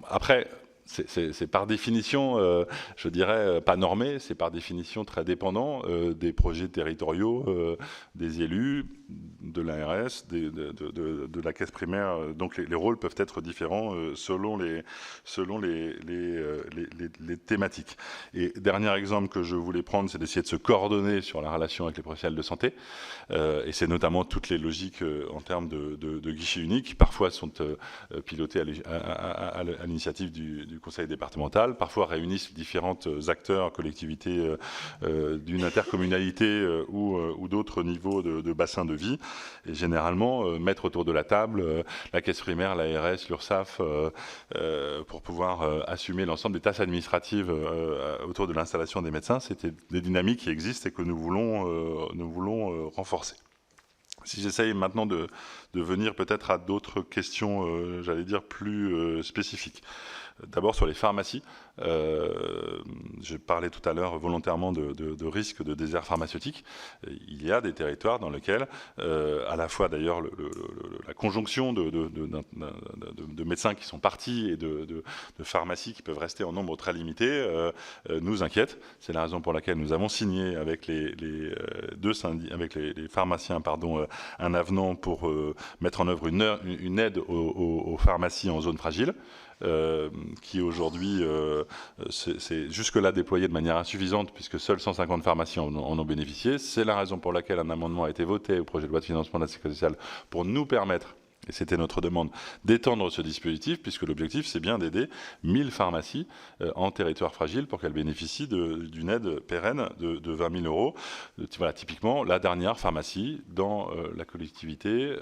après, c'est par définition, je dirais, pas normé, c'est par définition très dépendant des projets territoriaux, des élus, de l'ARS, de la caisse primaire. Donc les rôles peuvent être différents selon les thématiques. Et dernier exemple que je voulais prendre, c'est d'essayer de se coordonner sur la relation avec les professionnels de santé. Et c'est notamment toutes les logiques en termes de guichets uniques, qui parfois sont pilotées à l'initiative du conseil départemental, parfois réunissent différents acteurs, collectivités d'une intercommunalité ou d'autres niveaux de bassins de vie, et généralement mettre autour de la table la caisse primaire, l'ARS, l'URSSAF, pour pouvoir assumer l'ensemble des tâches administratives autour de l'installation des médecins. C'était des dynamiques qui existent et que nous voulons renforcer. Si j'essaye maintenant de venir peut-être à d'autres questions, j'allais dire plus spécifiques. D'abord sur les pharmacies. Je parlais tout à l'heure volontairement de risque de désert pharmaceutique. Il y a des territoires dans lesquels, à la fois d'ailleurs la conjonction de médecins qui sont partis et de pharmacies qui peuvent rester en nombre très limité nous inquiète. C'est la raison pour laquelle nous avons signé avec les pharmaciens un avenant pour mettre en œuvre une aide aux pharmacies en zone fragile. Qui aujourd'hui, c'est jusque-là déployé de manière insuffisante puisque seuls 150 pharmacies en ont bénéficié. C'est la raison pour laquelle un amendement a été voté au projet de loi de financement de la sécurité sociale pour nous permettre, et c'était notre demande, d'étendre ce dispositif, puisque l'objectif, c'est bien d'aider 1000 pharmacies en territoire fragile pour qu'elles bénéficient d'une aide pérenne de 20 000 euros. Voilà, typiquement, la dernière pharmacie dans la collectivité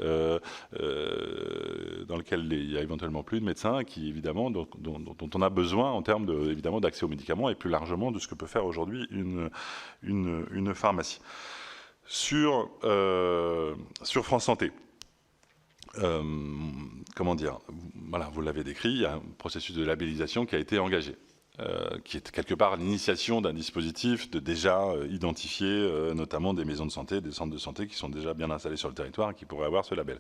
dans laquelle il y a éventuellement plus de médecins, qui, évidemment, dont on a besoin en termes évidemment d'accès aux médicaments et plus largement de ce que peut faire aujourd'hui une pharmacie. Sur France Santé. Comment dire, voilà, vous l'avez décrit, il y a un processus de labellisation qui a été engagé, qui est quelque part l'initiation d'un dispositif déjà identifié, notamment des maisons de santé, des centres de santé qui sont déjà bien installés sur le territoire et qui pourraient avoir ce label.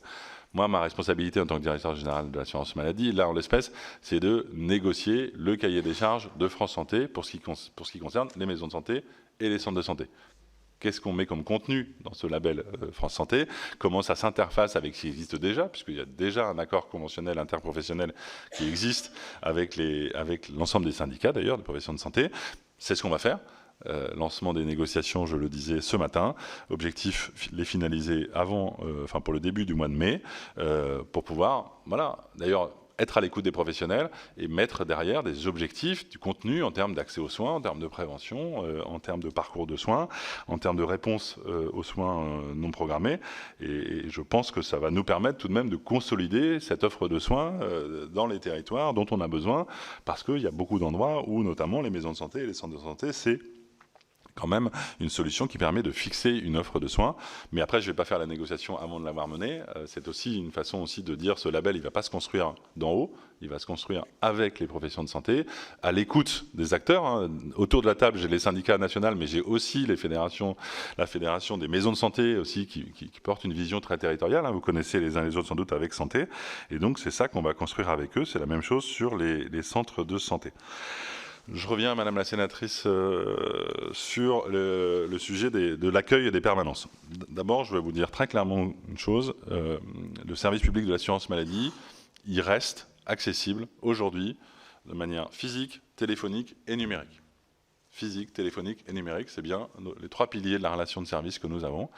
Moi, ma responsabilité en tant que directeur général de l'assurance maladie, là en l'espèce, c'est de négocier le cahier des charges de France Santé pour ce qui concerne les maisons de santé et les centres de santé. Qu'est-ce qu'on met comme contenu dans ce label France Santé? Comment ça s'interface avec ce qui existe déjà, puisqu'il y a déjà un accord conventionnel interprofessionnel qui existe avec l'ensemble des syndicats, d'ailleurs, des professions de santé. C'est ce qu'on va faire. Lancement des négociations, je le disais ce matin. Objectif, les finaliser pour le début du mois de mai, pour pouvoir, voilà, d'ailleurs, être à l'écoute des professionnels et mettre derrière des objectifs, du contenu en termes d'accès aux soins, en termes de prévention, en termes de parcours de soins, en termes de réponse aux soins non programmés. Et je pense que ça va nous permettre tout de même de consolider cette offre de soins dans les territoires dont on a besoin, parce qu'il y a beaucoup d'endroits où, notamment les maisons de santé et les centres de santé, c'est quand même une solution qui permet de fixer une offre de soins. Mais après, je ne vais pas faire la négociation avant de l'avoir menée. C'est aussi une façon aussi de dire ce label, il ne va pas se construire d'en haut, il va se construire avec les professions de santé, à l'écoute des acteurs. Autour de la table, j'ai les syndicats nationaux, mais j'ai aussi la fédération des maisons de santé aussi qui porte une vision très territoriale. Vous connaissez les uns les autres sans doute avec santé. Et donc, c'est ça qu'on va construire avec eux. C'est la même chose sur les centres de santé. Je reviens, Madame la sénatrice, sur le sujet de l'accueil et des permanences. D'abord, je vais vous dire très clairement une chose. Le service public de l'assurance maladie, il reste accessible aujourd'hui de manière physique, téléphonique et numérique. Physique, téléphonique et numérique, c'est bien les trois piliers de la relation de service que nous avons.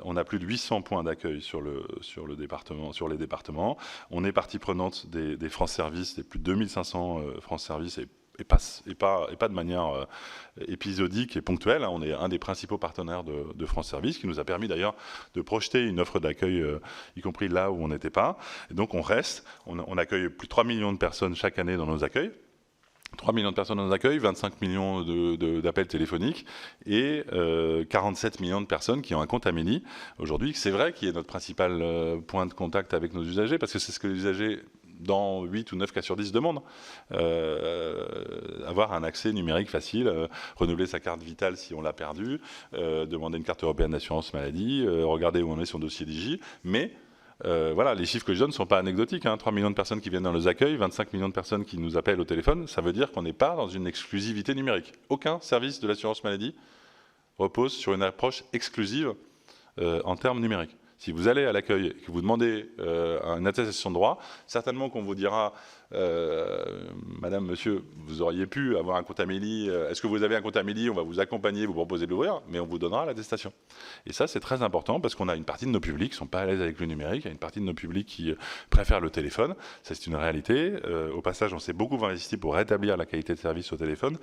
On a plus de 800 points d'accueil sur les départements. On est partie prenante des France Service, des plus de 2500 France Service et pas de manière épisodique et ponctuelle. On est un des principaux partenaires de France Service, qui nous a permis d'ailleurs de projeter une offre d'accueil, y compris là où on n'était pas. Et donc on reste, on accueille plus de 3 millions de personnes chaque année dans nos accueils. 3 millions de personnes dans nos accueils, 25 millions d'appels téléphoniques et 47 millions de personnes qui ont un compte Amélie. Aujourd'hui, c'est vrai qu'il est notre principal point de contact avec nos usagers, parce que c'est ce que les usagers, dans 8 ou 9 cas sur 10, demandent. Avoir un accès numérique facile, renouveler sa carte vitale si on l'a perdue, demander une carte européenne d'assurance maladie, regarder où on est son dossier Digi, mais voilà, les chiffres que je donne ne sont pas anecdotiques. 3 millions de personnes qui viennent dans nos accueils, 25 millions de personnes qui nous appellent au téléphone, ça veut dire qu'on n'est pas dans une exclusivité numérique. Aucun service de l'assurance maladie repose sur une approche exclusive en termes numériques. Si vous allez à l'accueil et que vous demandez une attestation de droit, certainement qu'on vous dira Madame, Monsieur, vous auriez pu avoir un compte Amélie, est-ce que vous avez un compte Amélie? On va vous accompagner, vous proposer de l'ouvrir, mais on vous donnera l'attestation. Et ça, c'est très important parce qu'on a une partie de nos publics qui ne sont pas à l'aise avec le numérique, il y a une partie de nos publics qui préfèrent le téléphone, ça c'est une réalité. Au passage, on s'est beaucoup investi pour rétablir la qualité de service au téléphone,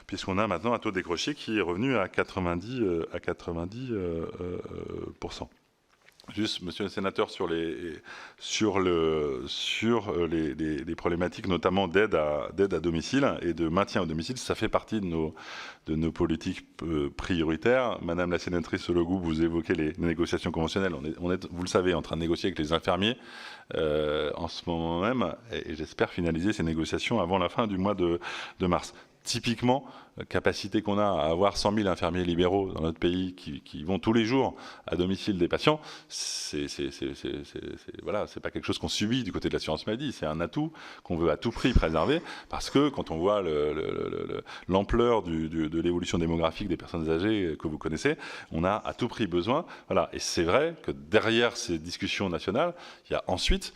puisqu'on a maintenant un taux de décroché qui est revenu à 90%. Juste, monsieur le sénateur, sur les problématiques, notamment d'aide à domicile et de maintien au domicile, ça fait partie de nos politiques prioritaires. Madame la sénatrice Legout, vous évoquez les négociations conventionnelles. On est, vous le savez, en train de négocier avec les infirmiers en en ce moment même, et j'espère finaliser ces négociations avant la fin du mois de mars. Typiquement, la capacité qu'on a à avoir 100 000 infirmiers libéraux dans notre pays qui vont tous les jours à domicile des patients, voilà, c'est pas quelque chose qu'on subit du côté de l'assurance maladie, c'est un atout qu'on veut à tout prix préserver, parce que quand on voit l'ampleur de l'évolution démographique des personnes âgées que vous connaissez, on a à tout prix besoin. Voilà. Et c'est vrai que derrière ces discussions nationales, il y a ensuite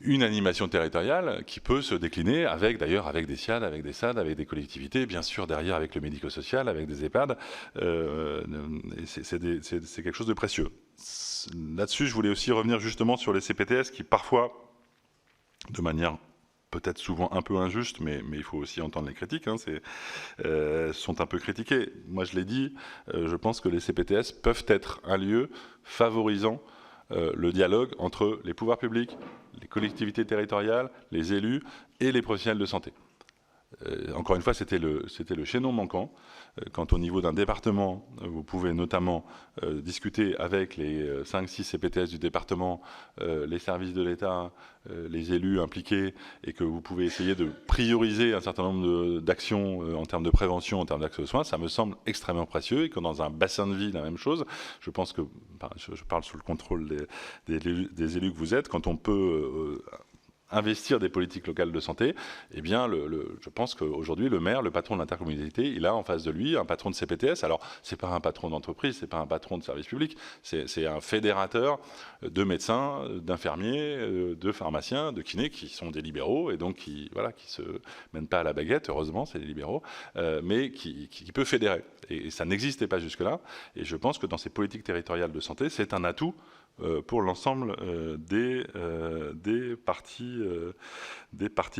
une animation territoriale qui peut se décliner d'ailleurs avec des SIAD, avec des SAD, avec des collectivités, bien sûr derrière avec le médico-social, avec des EHPAD. C'est quelque chose de précieux. Là-dessus, je voulais aussi revenir justement sur les CPTS qui parfois, de manière peut-être souvent un peu injuste, mais il faut aussi entendre les critiques, sont un peu critiqués. Moi, je l'ai dit, je pense que les CPTS peuvent être un lieu favorisant le dialogue entre les pouvoirs publics, les collectivités territoriales, les élus et les professionnels de santé. Encore une fois, c'était le chaînon manquant. Quand au niveau d'un département, vous pouvez notamment discuter avec les 5-6 CPTS du département, les services de l'État, les élus impliqués, et que vous pouvez essayer de prioriser un certain nombre d'actions en termes de prévention, en termes d'accès aux soins, ça me semble extrêmement précieux. Et que dans un bassin de vie, la même chose, je pense que, je parle sous le contrôle des élus que vous êtes, quand on peut investir des politiques locales de santé, eh bien, je pense qu'aujourd'hui, le maire, le patron de l'intercommunalité, il a en face de lui un patron de CPTS. Alors, c'est pas un patron d'entreprise, c'est pas un patron de service public, c'est un fédérateur de médecins, d'infirmiers, de pharmaciens, de kinés, qui sont des libéraux, et donc qui se mènent pas à la baguette, heureusement, c'est les libéraux, mais qui peut fédérer. Et ça n'existait pas jusque-là. Et je pense que dans ces politiques territoriales de santé, c'est un atout pour l'ensemble des parties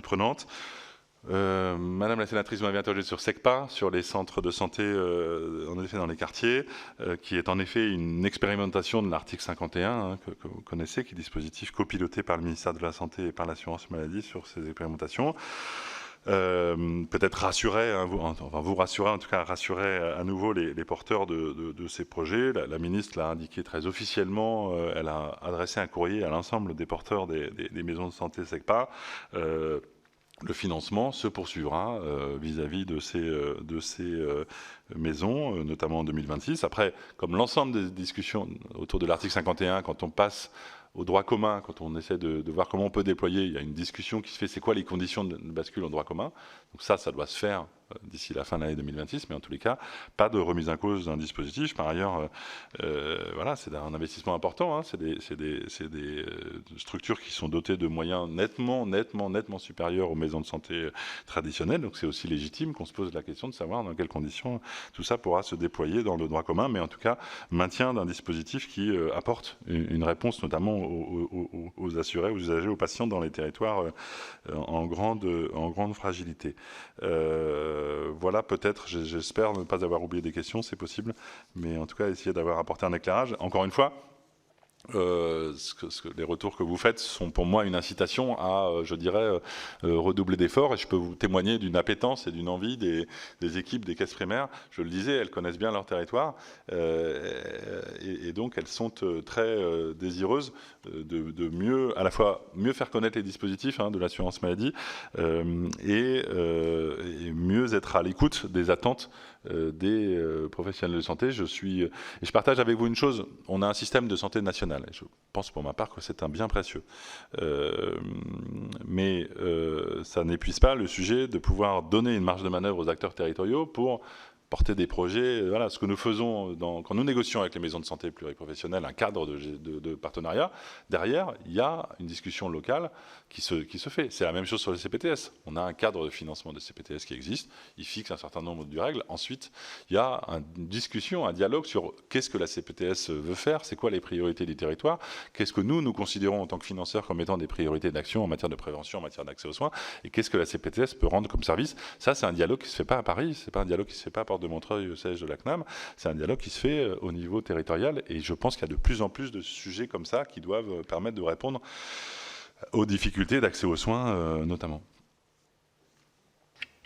prenantes. Madame la sénatrice m'avait interrogé sur SECPA, sur les centres de santé en effet dans les quartiers, qui est en effet une expérimentation de l'article 51 que vous connaissez, qui est dispositif copiloté par le ministère de la Santé et par l'assurance maladie sur ces expérimentations. Peut-être rassurer, vous rassurer, en tout cas rassurer à nouveau les porteurs de ces projets. La ministre l'a indiqué très officiellement, elle a adressé un courrier à l'ensemble des porteurs des maisons de santé SECPA. Le financement se poursuivra vis-à-vis de ces maisons, notamment en 2026. Après, comme l'ensemble des discussions autour de l'article 51, quand on passe au droit commun, quand on essaie de voir comment on peut déployer, il y a une discussion qui se fait, c'est quoi les conditions de bascule en droit commun. Donc ça doit se faire d'ici la fin de l'année 2026, mais en tous les cas, pas de remise en cause d'un dispositif. Par ailleurs, voilà, c'est un investissement important, c'est des structures qui sont dotées de moyens nettement supérieurs aux maisons de santé traditionnelles, donc c'est aussi légitime qu'on se pose la question de savoir dans quelles conditions tout ça pourra se déployer dans le droit commun, mais en tout cas, maintien d'un dispositif qui apporte une réponse notamment aux assurés, aux usagers, aux patients dans les territoires en grande fragilité. Voilà, peut-être, j'espère ne pas avoir oublié des questions, c'est possible, mais en tout cas, essayer d'avoir apporté un éclairage. Encore une fois, les retours que vous faites sont pour moi une incitation à, je dirais, redoubler d'efforts, et je peux vous témoigner d'une appétence et d'une envie des équipes des caisses primaires. Je le disais, elles connaissent bien leur territoire, et donc elles sont très désireuses de mieux, à la fois mieux faire connaître les dispositifs de l'assurance maladie, et mieux être à l'écoute des attentes des professionnels de santé. Et je partage avec vous une chose, on a un système de santé national, et je pense pour ma part que c'est un bien précieux. Mais ça n'épuise pas le sujet de pouvoir donner une marge de manœuvre aux acteurs territoriaux pour porter des projets. Voilà, ce que nous faisons quand nous négocions avec les maisons de santé pluriprofessionnelles, un cadre de partenariat, derrière, il y a une discussion locale qui se fait. C'est la même chose sur les CPTS. On a un cadre de financement des CPTS qui existe, il fixe un certain nombre de règles. Ensuite, il y a une discussion, un dialogue sur qu'est-ce que la CPTS veut faire, c'est quoi les priorités du territoire, qu'est-ce que nous considérons en tant que financeurs comme étant des priorités d'action en matière de prévention, en matière d'accès aux soins, et qu'est-ce que la CPTS peut rendre comme service. Ça, c'est un dialogue qui ne se fait pas à Paris, c'est pas un dialogue qui se fait pas à Porte de Montreuil, au siège de la CNAM, c'est un dialogue qui se fait au niveau territorial, et je pense qu'il y a de plus en plus de sujets comme ça qui doivent permettre de répondre aux difficultés d'accès aux soins, notamment.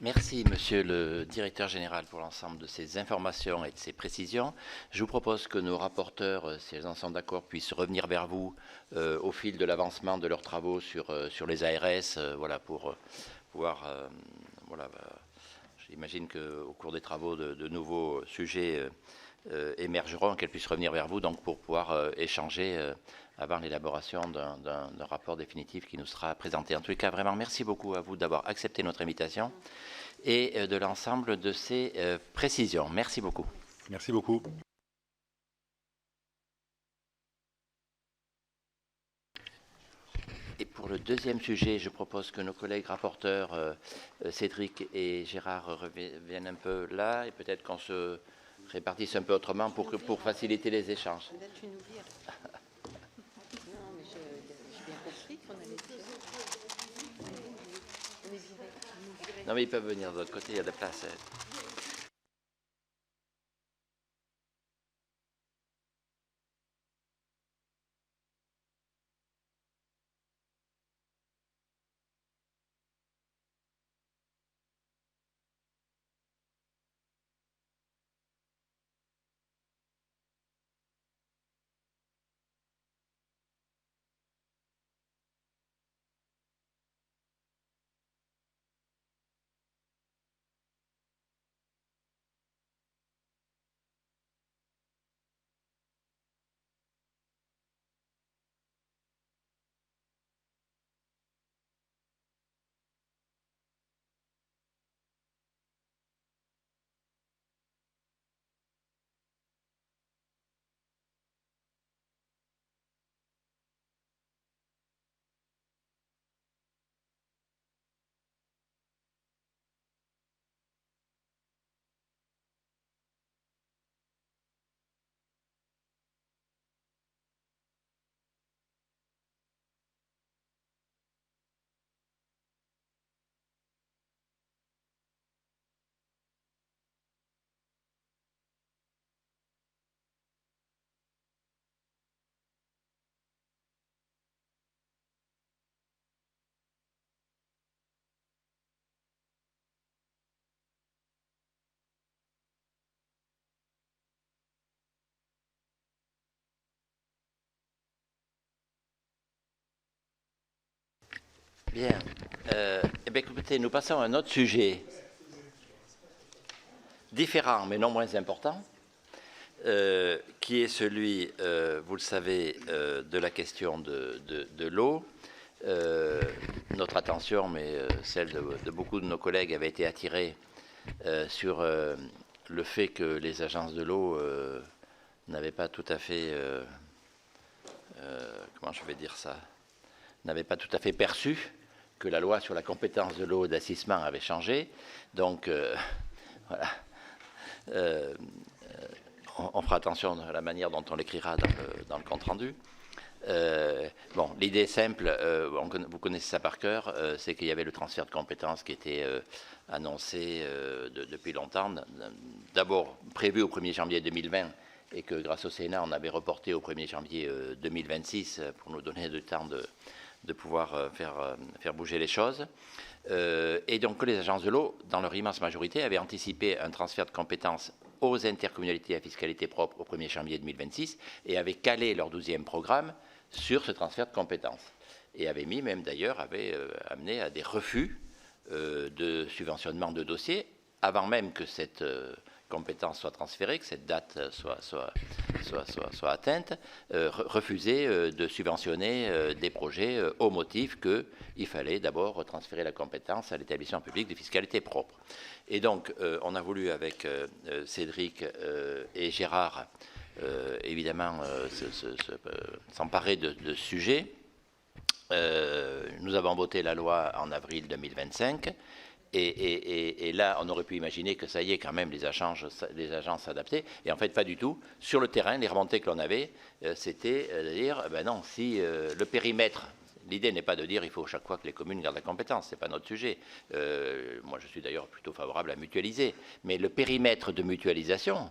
Merci, Monsieur le Directeur Général, pour l'ensemble de ces informations et de ces précisions. Je vous propose que nos rapporteurs, si elles en sont d'accord, puissent revenir vers vous au fil de l'avancement de leurs travaux sur les ARS, voilà, pour pouvoir... voilà, j'imagine qu'au cours des travaux, de nouveaux sujets émergeront, qu'elles puissent revenir vers vous donc pour pouvoir échanger avant l'élaboration d'un rapport définitif qui nous sera présenté. En tous les cas, vraiment, merci beaucoup à vous d'avoir accepté notre invitation et de l'ensemble de ces précisions. Merci beaucoup. Merci beaucoup. Et pour le deuxième sujet, je propose que nos collègues rapporteurs, Cédric et Gérard, reviennent un peu là et peut-être qu'on se répartisse un peu autrement pour faciliter les échanges. Non, mais ils peuvent venir de l'autre côté, il y a de la place. Bien. Eh bien, écoutez, nous passons à un autre sujet différent, mais non moins important, qui est celui, vous le savez, de la question de l'eau. Notre attention, mais celle de beaucoup de nos collègues, avait été attirée sur le fait que les agences de l'eau n'avaient pas tout à fait, comment je vais dire ça, n'avaient pas tout à fait perçu que la loi sur la compétence de l'eau d'assainissement avait changé. Donc, voilà. On fera attention à la manière dont on l'écrira dans le compte-rendu. Bon, l'idée simple, vous connaissez ça par cœur, c'est qu'il y avait le transfert de compétences qui était annoncé depuis longtemps, d'abord prévu au 1er janvier 2020, et que grâce au Sénat, on avait reporté au 1er janvier 2026 pour nous donner du temps de pouvoir faire bouger les choses. Et donc que les agences de l'eau, dans leur immense majorité, avaient anticipé un transfert de compétences aux intercommunalités à fiscalité propre au 1er janvier 2026 et avaient calé leur 12e programme sur ce transfert de compétences. Et avaient mis même d'ailleurs, avaient amené à des refus de subventionnement de dossiers avant même que cette compétence soit transférée, que cette date soit atteinte, refuser de subventionner des projets au motif qu'il fallait d'abord transférer la compétence à l'établissement public de fiscalité propre. Et donc, on a voulu avec Cédric et Gérard, évidemment, s'emparer de ce sujet. Nous avons voté la loi en avril 2025. Et là, on aurait pu imaginer que ça y est, quand même, les agences s'adaptaient. Et en fait, pas du tout. Sur le terrain, les remontées que l'on avait, c'était de dire, ben non, si le périmètre, l'idée n'est pas de dire il faut chaque fois que les communes gardent la compétence, ce n'est pas notre sujet. Moi, je suis d'ailleurs plutôt favorable à mutualiser. Mais le périmètre de mutualisation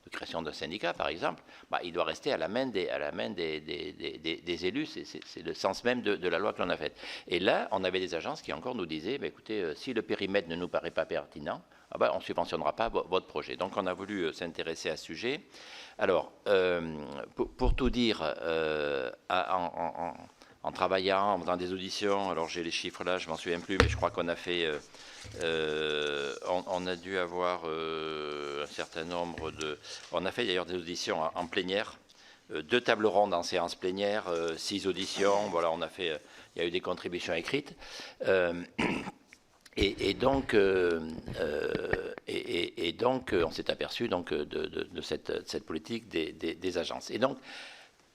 de création d'un syndicat, par exemple, il doit rester à la main des élus. C'est le sens même de la loi que l'on a faite. Et là, on avait des agences qui encore nous disaient, écoutez, si le périmètre ne nous paraît pas pertinent, on ne subventionnera pas votre projet. Donc, on a voulu s'intéresser à ce sujet. Alors, pour tout dire, en travaillant, en faisant des auditions, alors j'ai les chiffres là, je ne m'en souviens plus, mais je crois qu'on a fait, on a dû avoir un certain nombre de... On a fait d'ailleurs des auditions en plénière, 2 tables rondes en séance plénière, 6 auditions, voilà, on a fait, il y a eu des contributions écrites. Et donc, on s'est aperçu donc, de cette politique des agences. Et donc,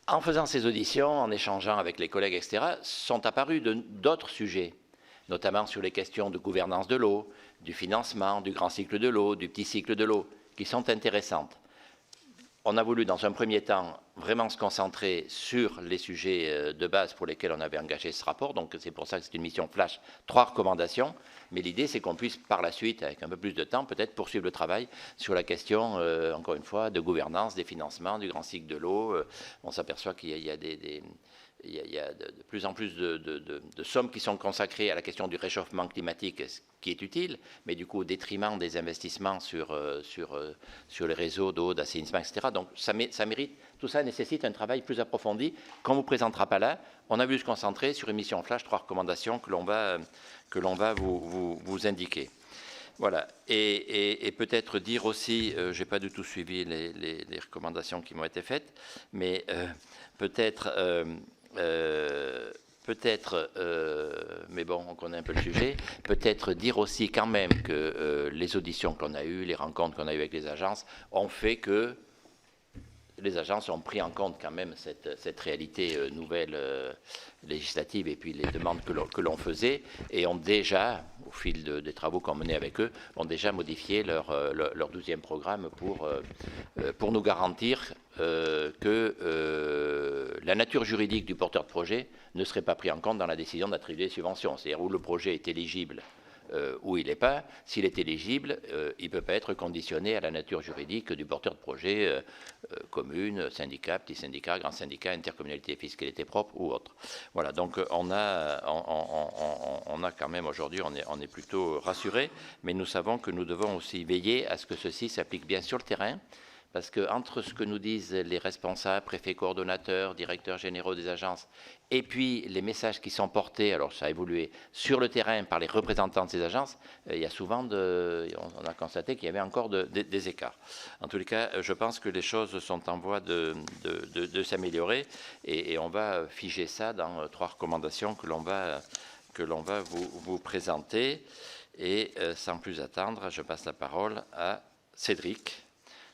en faisant ces auditions, en échangeant avec les collègues, etc., sont apparus d'autres sujets, notamment sur les questions de gouvernance de l'eau, du financement, du grand cycle de l'eau, du petit cycle de l'eau, qui sont intéressantes. On a voulu, dans un premier temps, vraiment se concentrer sur les sujets de base pour lesquels on avait engagé ce rapport. Donc, c'est pour ça que c'est une mission flash, 3 recommandations. Mais l'idée, c'est qu'on puisse, par la suite, avec un peu plus de temps, peut-être poursuivre le travail sur la question, encore une fois, de gouvernance, des financements, du grand cycle de l'eau. On s'aperçoit qu'il y a de plus en plus de sommes qui sont consacrées à la question du réchauffement climatique, ce qui est utile, mais du coup au détriment des investissements sur les réseaux d'eau, d'assainissement, etc. Donc ça mérite, tout ça nécessite un travail plus approfondi qu'on ne vous présentera pas là. On a voulu se concentrer sur une mission flash, 3 recommandations que l'on va vous indiquer. Voilà, et peut-être dire aussi, je n'ai pas du tout suivi les recommandations qui m'ont été faites, mais peut-être, mais bon, on connaît un peu le sujet, peut-être dire aussi quand même que les auditions qu'on a eues, les rencontres qu'on a eues avec les agences, ont fait que les agences ont pris en compte quand même cette réalité nouvelle législative et puis les demandes que l'on faisait et ont déjà, au fil des travaux qu'on menait avec eux, ont déjà modifié leur 12e programme pour nous garantir que la nature juridique du porteur de projet ne serait pas prise en compte dans la décision d'attribuer des subventions. C'est-à-dire où le projet est éligible ou il n'est pas. S'il est éligible, il ne peut pas être conditionné à la nature juridique du porteur de projet, commune, syndicat, petit syndicat, grand syndicat, intercommunalité, fiscalité propre ou autre. Voilà, donc on a quand même aujourd'hui, on est plutôt rassuré, mais nous savons que nous devons aussi veiller à ce que ceci s'applique bien sur le terrain, parce que entre ce que nous disent les responsables, préfets coordonnateurs, directeurs généraux des agences, et puis les messages qui sont portés, alors ça a évolué, sur le terrain par les représentants de ces agences, il y a souvent, on a constaté qu'il y avait encore des écarts. En tous les cas, je pense que les choses sont en voie de s'améliorer, et on va figer ça dans 3 recommandations que l'on va vous présenter. Et sans plus attendre, je passe la parole à Cédric.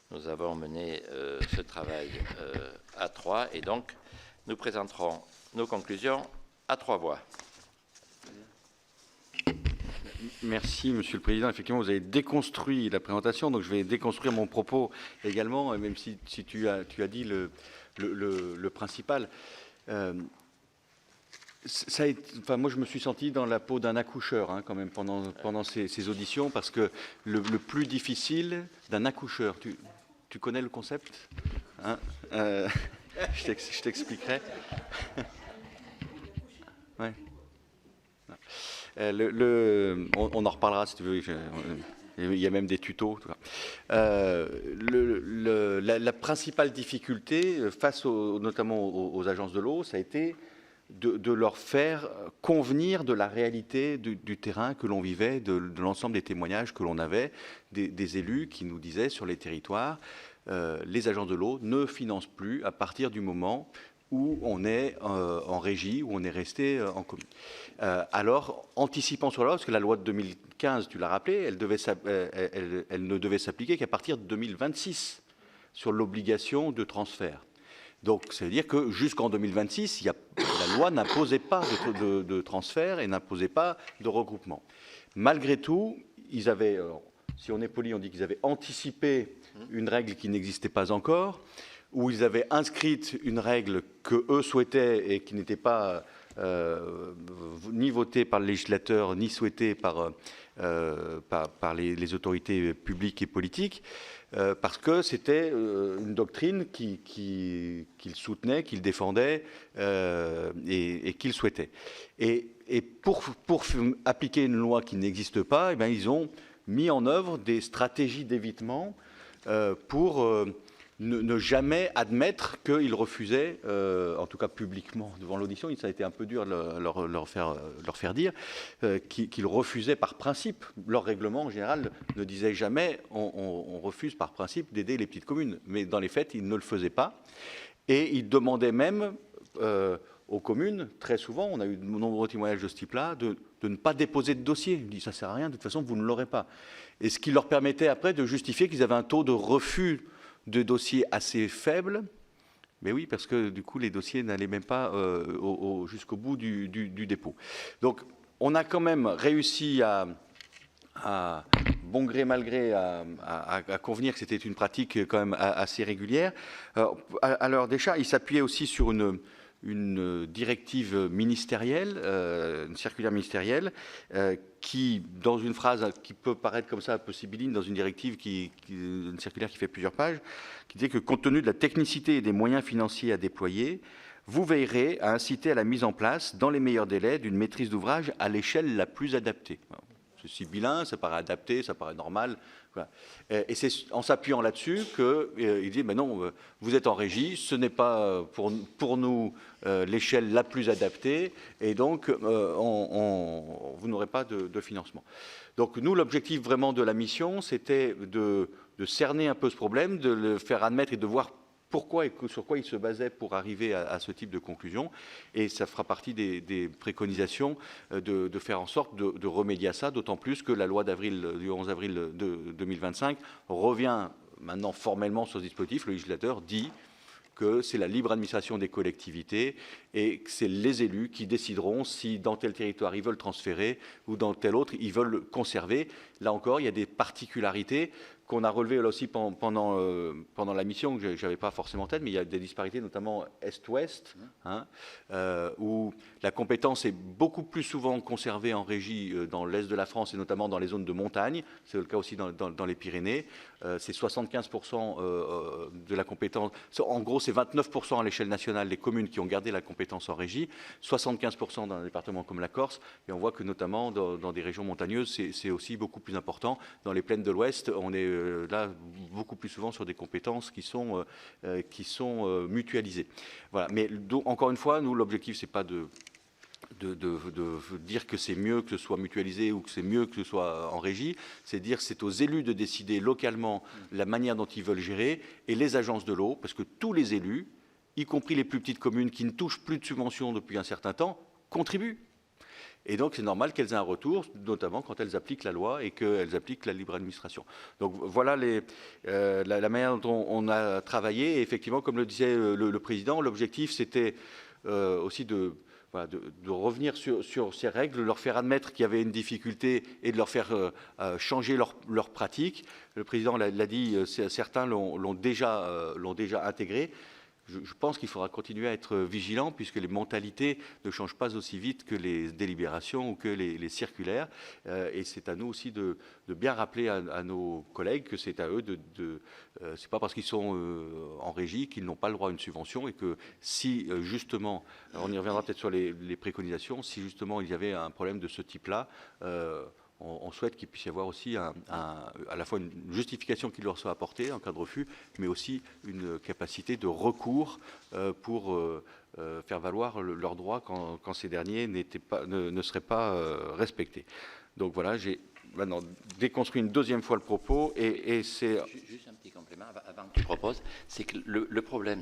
Nous avons mené ce travail à 3 et donc nous présenterons nos conclusions à 3 voix. Merci, Monsieur le Président. Effectivement, vous avez déconstruit la présentation, donc je vais déconstruire mon propos également, même si tu as dit le principal. Moi, je me suis senti dans la peau d'un accoucheur quand même pendant ces auditions, parce que le plus difficile d'un accoucheur, tu connais le concept je t'expliquerai. Ouais. On en reparlera si tu veux. Il y a même des tutos. La principale difficulté face notamment aux agences de l'eau, ça a été de leur faire convenir de la réalité du terrain que l'on vivait, de l'ensemble des témoignages que l'on avait, des élus qui nous disaient sur les territoires, les agences de l'eau ne financent plus à partir du moment où on est en régie, où on est resté en commune. Alors, anticipant sur la loi, parce que la loi de 2015, tu l'as rappelé, elle ne devait s'appliquer qu'à partir de 2026 sur l'obligation de transfert. Donc, ça veut dire que jusqu'en 2026, la loi n'imposait pas de transfert et n'imposait pas de regroupement. Malgré tout, ils avaient, si on est poli, on dit qu'ils avaient anticipé une règle qui n'existait pas encore, où ils avaient inscrite une règle qu'eux souhaitaient et qui n'était pas ni voté par le législateur, ni souhaité par les autorités publiques et politiques, parce que c'était une doctrine qu'il soutenait, qu'il défendait et qu'il souhaitait. Et pour appliquer une loi qui n'existe pas, eh bien, ils ont mis en œuvre des stratégies d'évitement pour ne jamais admettre qu'ils refusaient, en tout cas publiquement devant l'audition, ça a été un peu dur de leur faire dire, qu'ils refusaient par principe. Leur règlement en général ne disait jamais on refuse par principe d'aider les petites communes. Mais dans les faits, ils ne le faisaient pas. Et ils demandaient même aux communes, très souvent, on a eu de nombreux témoignages de ce type-là, de ne pas déposer de dossier. Ils disent ça ne sert à rien, de toute façon, vous ne l'aurez pas. Et ce qui leur permettait après de justifier qu'ils avaient un taux de refus de dossiers assez faible. Mais oui, parce que du coup, les dossiers n'allaient même pas jusqu'au bout du dépôt. Donc, on a quand même réussi à bon gré, mal gré, à convenir que c'était une pratique quand même assez régulière. Alors déjà, il s'appuyait aussi sur une directive ministérielle, une circulaire ministérielle, qui, dans une phrase qui peut paraître comme ça un peu sibylline, dans une directive, une circulaire qui fait plusieurs pages, qui disait que compte tenu de la technicité et des moyens financiers à déployer, vous veillerez à inciter à la mise en place, dans les meilleurs délais, d'une maîtrise d'ouvrage à l'échelle la plus adaptée. C'est sibyllin, ça paraît adapté, ça paraît normal. Voilà. Et c'est en s'appuyant là-dessus qu'il dit, mais non, vous êtes en régie, ce n'est pas pour nous l'échelle la plus adaptée, et donc vous n'aurez pas de financement. Donc nous, l'objectif vraiment de la mission, c'était de cerner un peu ce problème, de le faire admettre et de voir pourquoi et sur quoi il se basait pour arriver à ce type de conclusion. Et ça fera partie des préconisations de faire en sorte de remédier à ça, d'autant plus que la loi du 11 avril 2025 revient maintenant formellement sur ce dispositif. Le législateur dit que c'est la libre administration des collectivités et que c'est les élus qui décideront si dans tel territoire ils veulent transférer ou dans tel autre ils veulent conserver. Là encore, il y a des particularités qu'on a relevées là aussi pendant la mission, que je n'avais pas forcément en tête, mais il y a des disparités, notamment Est-Ouest, où la compétence est beaucoup plus souvent conservée en régie dans l'Est de la France et notamment dans les zones de montagne. C'est le cas aussi dans les Pyrénées. C'est 75% de la compétence. En gros, c'est 29% à l'échelle nationale des communes qui ont gardé la compétence en régie, 75% dans un département comme la Corse. Et on voit que notamment dans des régions montagneuses, c'est aussi beaucoup plus important. Dans les plaines de l'Ouest, on est là beaucoup plus souvent sur des compétences qui sont mutualisées. Voilà. Mais encore une fois, nous, l'objectif, c'est pas de dire que c'est mieux que ce soit mutualisé ou que c'est mieux que ce soit en régie, c'est dire que c'est aux élus de décider localement la manière dont ils veulent gérer, et les agences de l'eau, parce que tous les élus, y compris les plus petites communes qui ne touchent plus de subventions depuis un certain temps, contribuent. Et donc, c'est normal qu'elles aient un retour, notamment quand elles appliquent la loi et qu'elles appliquent la libre administration. Donc, voilà la manière dont on a travaillé. Et effectivement, comme le disait le président, l'objectif, c'était aussi de revenir sur ces règles, de leur faire admettre qu'il y avait une difficulté et de leur faire changer leur pratique. Le président l'a dit, certains l'ont déjà intégré. Je pense qu'il faudra continuer à être vigilant puisque les mentalités ne changent pas aussi vite que les délibérations ou que les circulaires. Et c'est à nous aussi de bien rappeler à nos collègues que c'est à eux c'est pas parce qu'ils sont en régie qu'ils n'ont pas le droit à une subvention et que si justement, on y reviendra peut-être sur les préconisations, si justement il y avait un problème de ce type-là, on souhaite qu'il puisse y avoir aussi à la fois une justification qui leur soit apportée en cas de refus, mais aussi une capacité de recours pour faire valoir leurs droits quand ces derniers ne seraient pas respectés. Donc voilà, j'ai maintenant déconstruit une deuxième fois le propos et c'est... Juste un petit complément avant que tu proposes, c'est que le problème,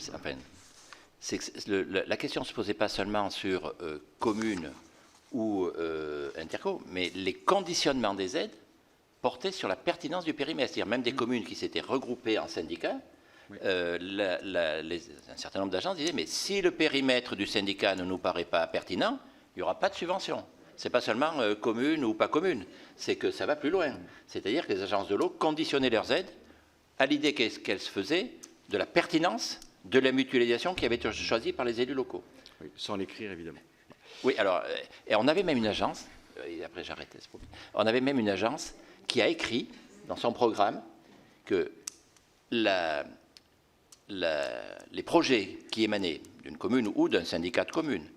c'est que la question ne se posait pas seulement sur communes ou interco, mais les conditionnements des aides portaient sur la pertinence du périmètre. C'est-à-dire même des communes qui s'étaient regroupées en syndicats, oui. Un certain nombre d'agences disaient, mais si le périmètre du syndicat ne nous paraît pas pertinent, il n'y aura pas de subvention. Ce n'est pas seulement commune ou pas commune, c'est que ça va plus loin. C'est-à-dire que les agences de l'eau conditionnaient leurs aides à l'idée qu'elles se faisaient de la pertinence de la mutualisation qui avait été choisie par les élus locaux. Oui, sans l'écrire évidemment. Oui, alors, et on avait même une agence, et après j'arrête, on avait même une agence qui a écrit dans son programme que les projets qui émanaient d'une commune ou d'un syndicat de communes